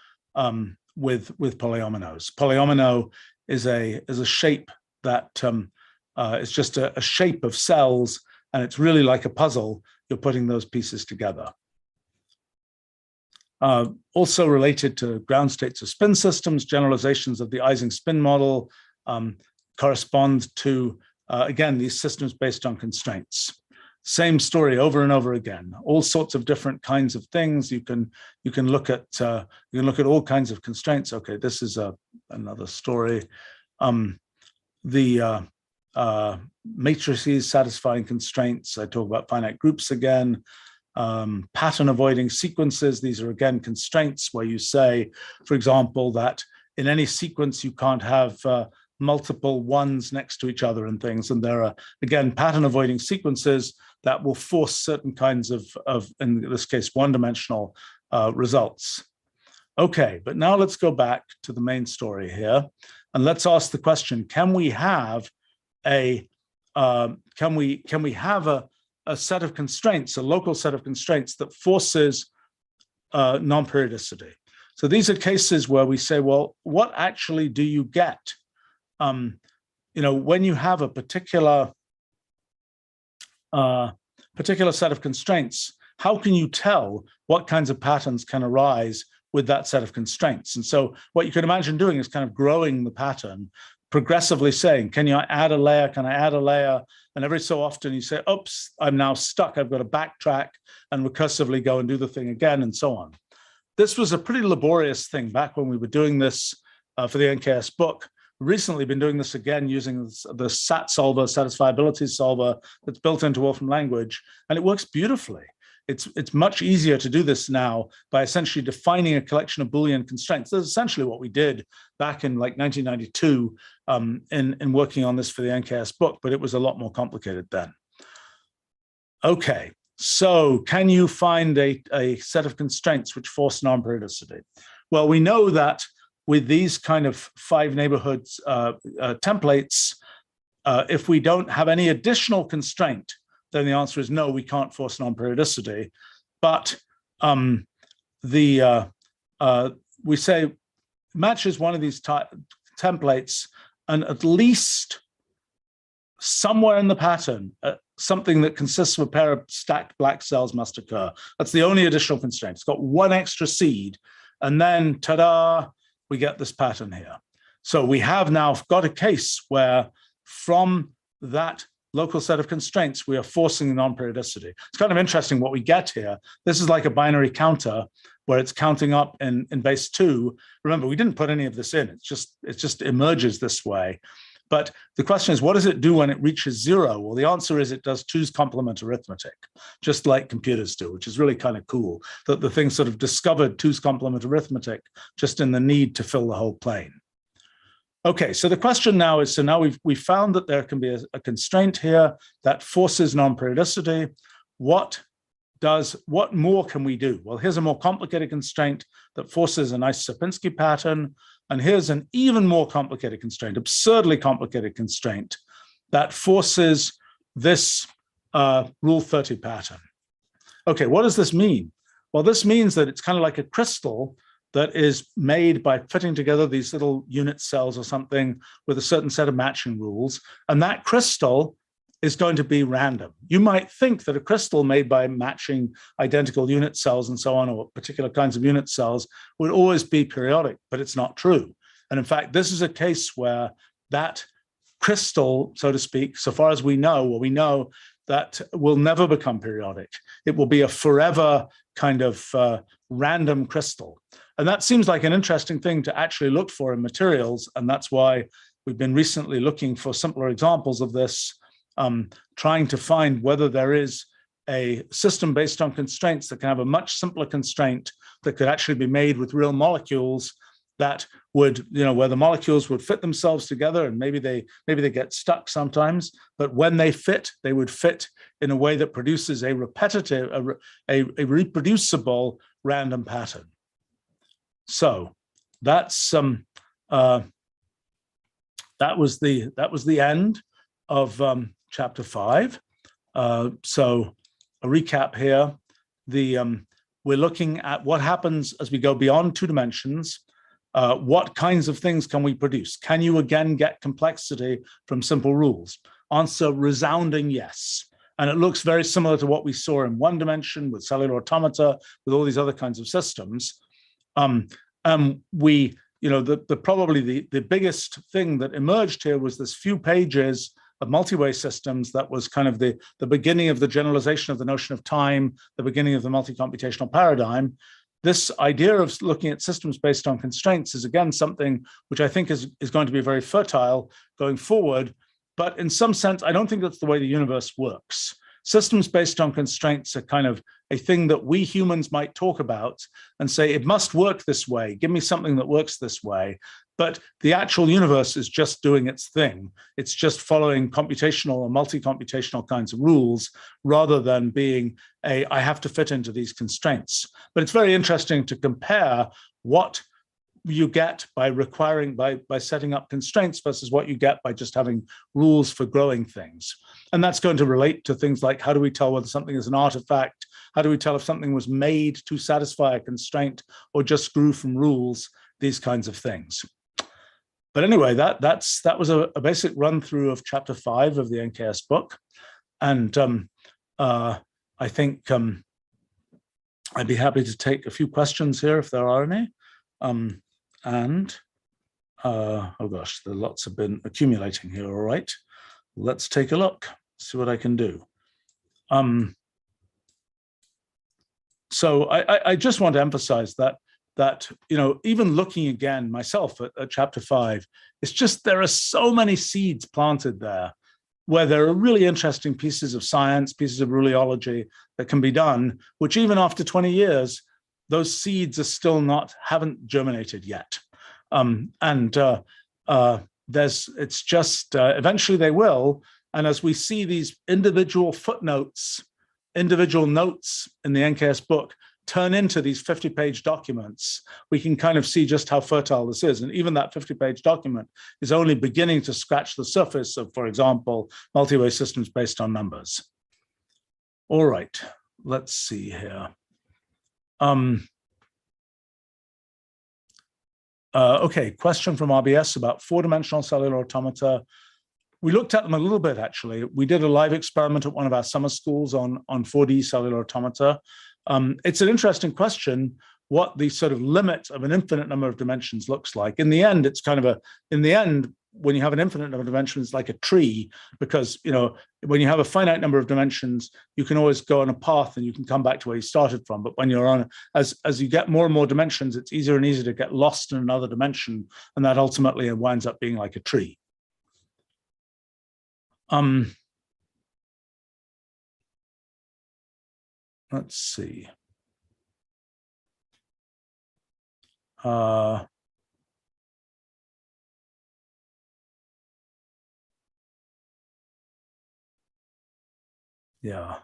with polyominoes. Polyomino is a shape that is just a shape of cells, and it's really like a puzzle. You're putting those pieces together. Also related to ground states of spin systems, generalizations of the Ising spin model correspond to, again, these systems based on constraints. Same story over and over again. All sorts of different kinds of things. You can look at all kinds of constraints. Okay, this is another story. matrices satisfying constraints. I talk about finite groups again. Pattern avoiding sequences. These are again constraints where you say, for example, that in any sequence you can't have multiple ones next to each other and things. And there are, again, pattern avoiding sequences that will force certain kinds of in this case, one-dimensional results. Okay, but now let's go back to the main story here, and let's ask the question: can we have a set of constraints, a local set of constraints that forces non-periodicity? So these are cases where we say, well, what actually do you get? When you have a particular set of constraints, how can you tell what kinds of patterns can arise with that set of constraints? And so what you can imagine doing is kind of growing the pattern, progressively saying, can you add a layer? Can I add a layer? And every so often you say, oops, I'm now stuck. I've got to backtrack and recursively go and do the thing again, and so on. This was a pretty laborious thing back when we were doing this for the NKS book. Recently been doing this again using the SAT solver, satisfiability solver, that's built into Wolfram language, and it works beautifully. It's much easier to do this now by essentially defining a collection of Boolean constraints. That's essentially what we did back in like 1992 in working on this for the NKS book, but it was a lot more complicated then. Okay, so can you find a set of constraints which force non-periodicity? Well, we know that with these kind of 5 neighborhoods templates, if we don't have any additional constraint, then the answer is no, we can't force non-periodicity. But we say matches one of these templates, and at least somewhere in the pattern, something that consists of a pair of stacked black cells must occur. That's the only additional constraint. It's got one extra seed, and then ta-da, we get this pattern here. So we have now got a case where from that local set of constraints, we are forcing the non-periodicity. It's kind of interesting what we get here. This is like a binary counter where it's counting up in base 2. Remember, we didn't put any of this in. It just emerges this way. But the question is, what does it do when it reaches 0? Well, the answer is it does 2's complement arithmetic, just like computers do, which is really kind of cool, that the thing sort of discovered 2's complement arithmetic just in the need to fill the whole plane. Okay, so the question now is, so now we've found that there can be a constraint here that forces non-periodicity. What more can we do? Well, here's a more complicated constraint that forces a nice Sierpinski pattern. And here's an even more complicated constraint, absurdly complicated constraint that forces this Rule 30 pattern. Okay, what does this mean? Well, this means that it's kind of like a crystal that is made by fitting together these little unit cells or something with a certain set of matching rules. And that crystal is going to be random. You might think that a crystal made by matching identical unit cells and so on, or particular kinds of unit cells, would always be periodic, but it's not true. And in fact, this is a case where that crystal, so to speak, so far as we know, well, we know that will never become periodic. It will be a forever kind of random crystal. And that seems like an interesting thing to actually look for in materials. And that's why we've been recently looking for simpler examples of this, trying to find whether there is a system based on constraints that can have a much simpler constraint that could actually be made with real molecules that would, where the molecules would fit themselves together, and maybe they get stuck sometimes, but when they fit, they would fit in a way that produces a repetitive, a reproducible random pattern. So that's that was the end of chapter 5. So a recap here: we're looking at what happens as we go beyond 2 dimensions. What kinds of things can we produce? Can you again get complexity from simple rules? Answer: resounding yes. And it looks very similar to what we saw in 1 dimension with cellular automata, with all these other kinds of systems. Probably the biggest thing that emerged here was this few pages of multi-way systems that was kind of the beginning of the generalization of the notion of time, the beginning of the multi-computational paradigm. This idea of looking at systems based on constraints is again something which I think is going to be very fertile going forward. But in some sense, I don't think that's the way the universe works. Systems based on constraints are kind of a thing that we humans might talk about and say, it must work this way. Give me something that works this way. But the actual universe is just doing its thing. It's just following computational or multi-computational kinds of rules rather than being I have to fit into these constraints. But it's very interesting to compare what you get by setting up constraints versus what you get by just having rules for growing things. And that's going to relate to things like, how do we tell whether something is an artifact? How do we tell if something was made to satisfy a constraint or just grew from rules? These kinds of things. But anyway, that was a basic run through of chapter 5 of the NKS book. And I think I'd be happy to take a few questions here if there are any. Oh gosh, the lots have been accumulating here. All right, let's take a look, see what I can do. So I just want to emphasize that you know, even looking again myself at chapter 5, it's just there are so many seeds planted there where there are really interesting pieces of science, pieces of rheology that can be done, which even after 20 years, those seeds are still haven't germinated yet. It's just eventually they will. And as we see these individual footnotes, individual notes in the NKS book turn into these 50-page documents, we can kind of see just how fertile this is. And even that 50-page document is only beginning to scratch the surface of, for example, multi-way systems based on numbers. All right, let's see here. Okay, question from RBS about 4-dimensional cellular automata. We looked at them a little bit, actually. We did a live experiment at one of our summer schools on 4D cellular automata. It's an interesting question, what the sort of limit of an infinite number of dimensions looks like. In the end, it's kind of when you have an infinite number of dimensions, it's like a tree, because, you know, when you have a finite number of dimensions, you can always go on a path and you can come back to where you started from. But when you're on, as you get more and more dimensions, it's easier and easier to get lost in another dimension. And that ultimately winds up being like a tree. Let's see. Yeah.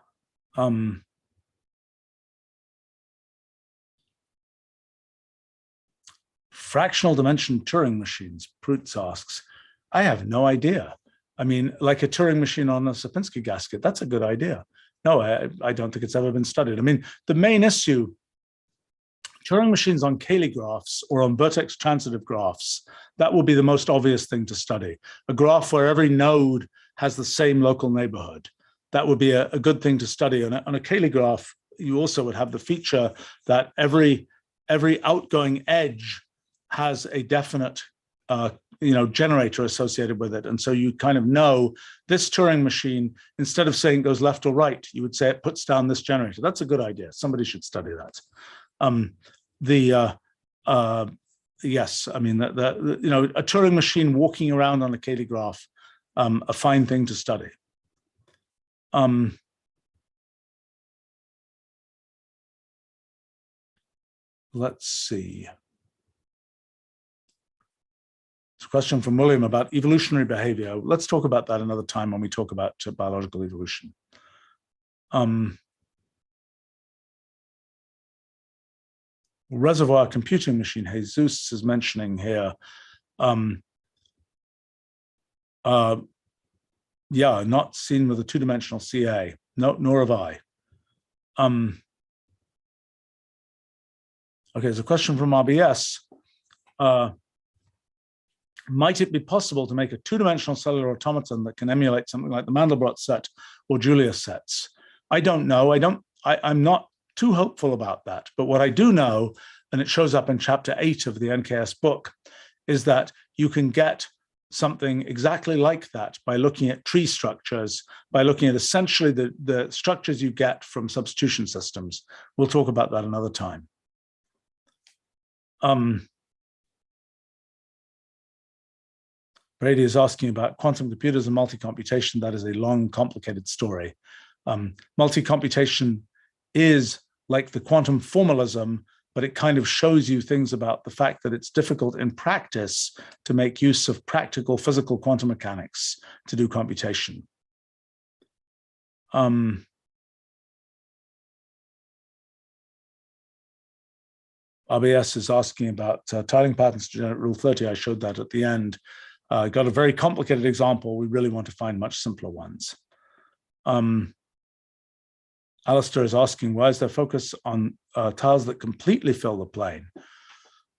Fractional dimension Turing machines, Prutz asks. I have no idea. I mean, like a Turing machine on a Sierpinski gasket, that's a good idea. No, I don't think it's ever been studied. I mean, the main issue, Turing machines on Cayley graphs or on vertex transitive graphs, that would be the most obvious thing to study. A graph where every node has the same local neighborhood. That would be a good thing to study. On a Cayley graph, you also would have the feature that every outgoing edge has a definite generator associated with it. And so you kind of know this Turing machine, instead of saying it goes left or right, you would say it puts down this generator. That's a good idea. Somebody should study that. Yes, I mean, a Turing machine walking around on a Cayley graph, a fine thing to study. Let's see. It's a question from William about evolutionary behavior. Let's talk about that another time when we talk about biological evolution. Reservoir computing machine, Jesus is mentioning here. Yeah, not seen with a 2-dimensional CA. No, nor have I. Okay, there's a question from RBS. Might it be possible to make a 2-dimensional cellular automaton that can emulate something like the Mandelbrot set or Julius sets? I don't know. I'm not too hopeful about that. But what I do know, and it shows up in chapter 8 of the NKS book, is that you can get something exactly like that by looking at tree structures, by looking at essentially the structures you get from substitution systems. We'll talk about that another time. Brady is asking about quantum computers and multicomputation. That is a long, complicated story. Multicomputation is like the quantum formalism, but it kind of shows you things about the fact that it's difficult in practice to make use of practical physical quantum mechanics to do computation. RBS is asking about tiling patterns to generate rule 30. I showed that at the end. Got a very complicated example. We really want to find much simpler ones. Alistair is asking, why is there focus on tiles that completely fill the plane?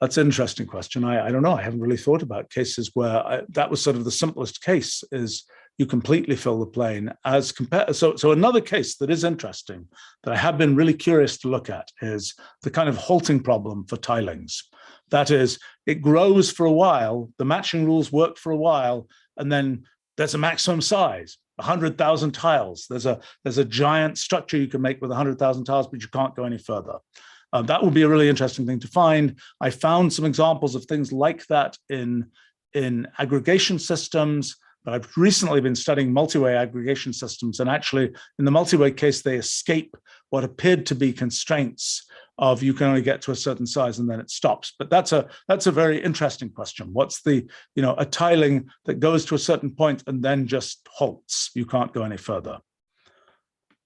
That's an interesting question. I don't know. I haven't really thought about cases where that was sort of the simplest case, is you completely fill the plane as compared. So another case that is interesting that I have been really curious to look at is the kind of halting problem for tilings. That is, it grows for a while, the matching rules work for a while, and then there's a maximum size, 100,000 tiles. There's a giant structure you can make with 100,000 tiles, but you can't go any further. That would be a really interesting thing to find. I found some examples of things like that in aggregation systems, but I've recently been studying multi-way aggregation systems, and actually in the multi-way case, they escape what appeared to be constraints of you can only get to a certain size and then it stops. But that's a very interesting question. What's the, a tiling that goes to a certain point and then just halts? You can't go any further.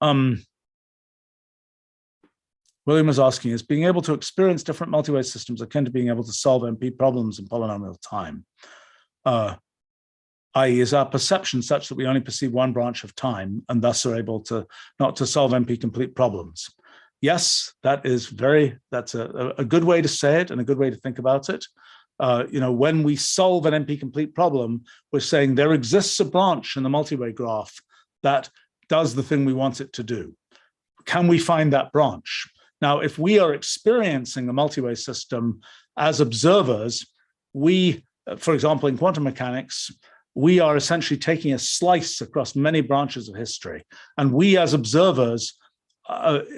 William is asking, is being able to experience different multi-way systems akin to being able to solve MP problems in polynomial time? I.e., is our perception such that we only perceive one branch of time and thus are able to not to solve MP-complete problems? Yes, that's a good way to say it and a good way to think about it. When we solve an MP-complete problem, we're saying there exists a branch in the multi-way graph that does the thing we want it to do. Can we find that branch? Now, if we are experiencing a multi-way system as observers, for example, in quantum mechanics, we are essentially taking a slice across many branches of history. And we as observers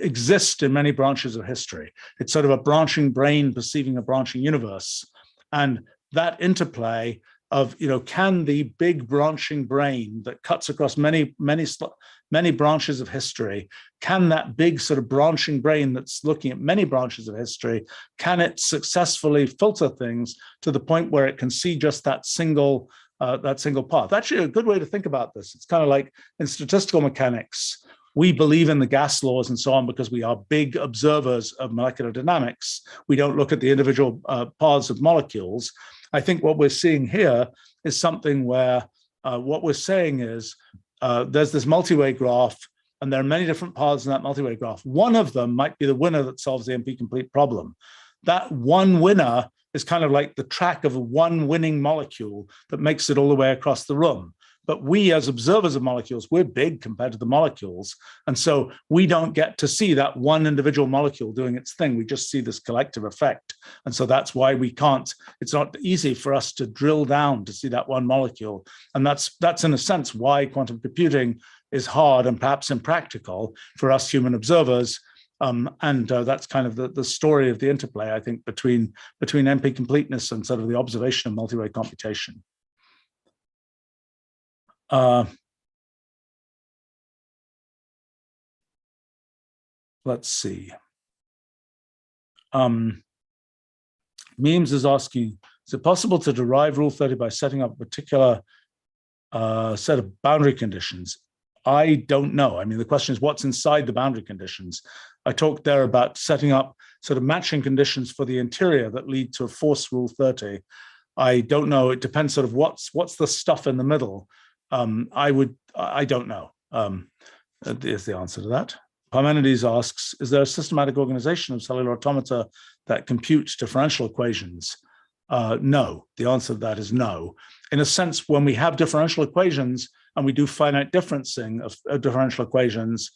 exist in many branches of history. It's sort of a branching brain perceiving a branching universe. And that interplay of, can the big branching brain that cuts across many branches of history, can that big sort of branching brain that's looking at many branches of history, can it successfully filter things to the point where it can see just that single path? Actually, a good way to think about this, it's kind of like in statistical mechanics, we believe in the gas laws and so on because we are big observers of molecular dynamics. We don't look at the individual paths of molecules. I think what we're seeing here is something where what we're saying is there's this multi-way graph, and there are many different paths in that multi-way graph. One of them might be the winner that solves the MP-complete problem. That one winner is kind of like the track of one winning molecule that makes it all the way across the room. But we as observers of molecules, we're big compared to the molecules. And so we don't get to see that one individual molecule doing its thing. We just see this collective effect. And so that's why it's not easy for us to drill down to see that one molecule. And that's in a sense why quantum computing is hard and perhaps impractical for us human observers. That's kind of the story of the interplay, I think, between MP completeness and sort of the observation of multi-way computation. Let's see. Memes is asking, is it possible to derive rule 30 by setting up a particular set of boundary conditions? I don't know. I mean, the question is what's inside the boundary conditions. I talked there about setting up sort of matching conditions for the interior that lead to a force rule 30. I don't know. It depends sort of what's the stuff in the middle. I don't know, is the answer to that. Parmenides asks, is there a systematic organization of cellular automata that computes differential equations? No, the answer to that is no. In a sense, when we have differential equations and we do finite differencing of differential equations,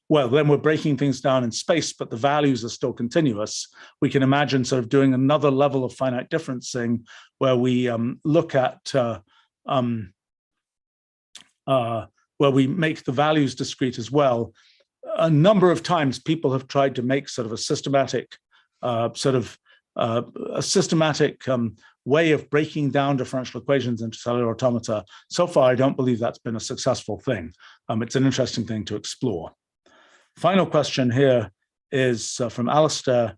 well, then we're breaking things down in space, but the values are still continuous. We can imagine sort of doing another level of finite differencing where we look at where we make the values discrete as well. A number of times people have tried to make sort of a systematic way of breaking down differential equations into cellular automata. So far, I don't believe that's been a successful thing. It's an interesting thing to explore. Final question here is from Alistair.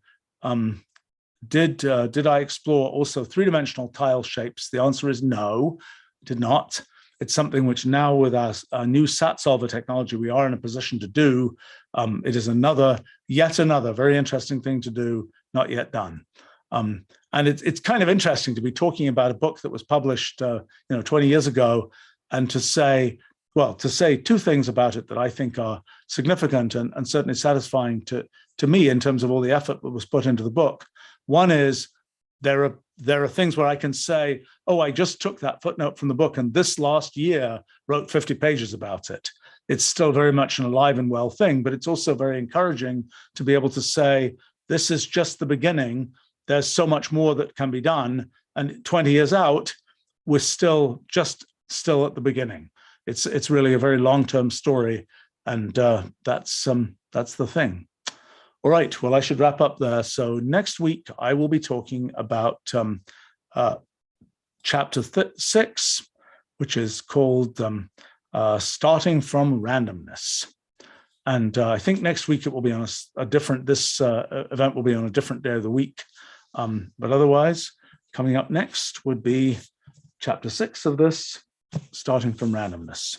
Did I explore also three-dimensional tile shapes? The answer is no, did not. It's something which now with our new SAT solver technology, we are in a position to do. It is yet another very interesting thing to do, not yet done. And it's kind of interesting to be talking about a book that was published 20 years ago, and to say two things about it that I think are significant and certainly satisfying to me in terms of all the effort that was put into the book. One is there are things where I can say, oh, I just took that footnote from the book and this last year wrote 50 pages about it. It's still very much an alive and well thing, but it's also very encouraging to be able to say, this is just the beginning. There's so much more that can be done. And 20 years out, we're still at the beginning. It's really a very long-term story. And that's the thing. All right, well, I should wrap up there. So next week, I will be talking about chapter 6, which is called Starting from Randomness. And I think next week it will be on this event will be on a different day of the week. But otherwise, coming up next would be chapter 6 of this, Starting from Randomness.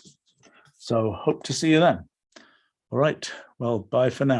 So hope to see you then. All right, well, bye for now.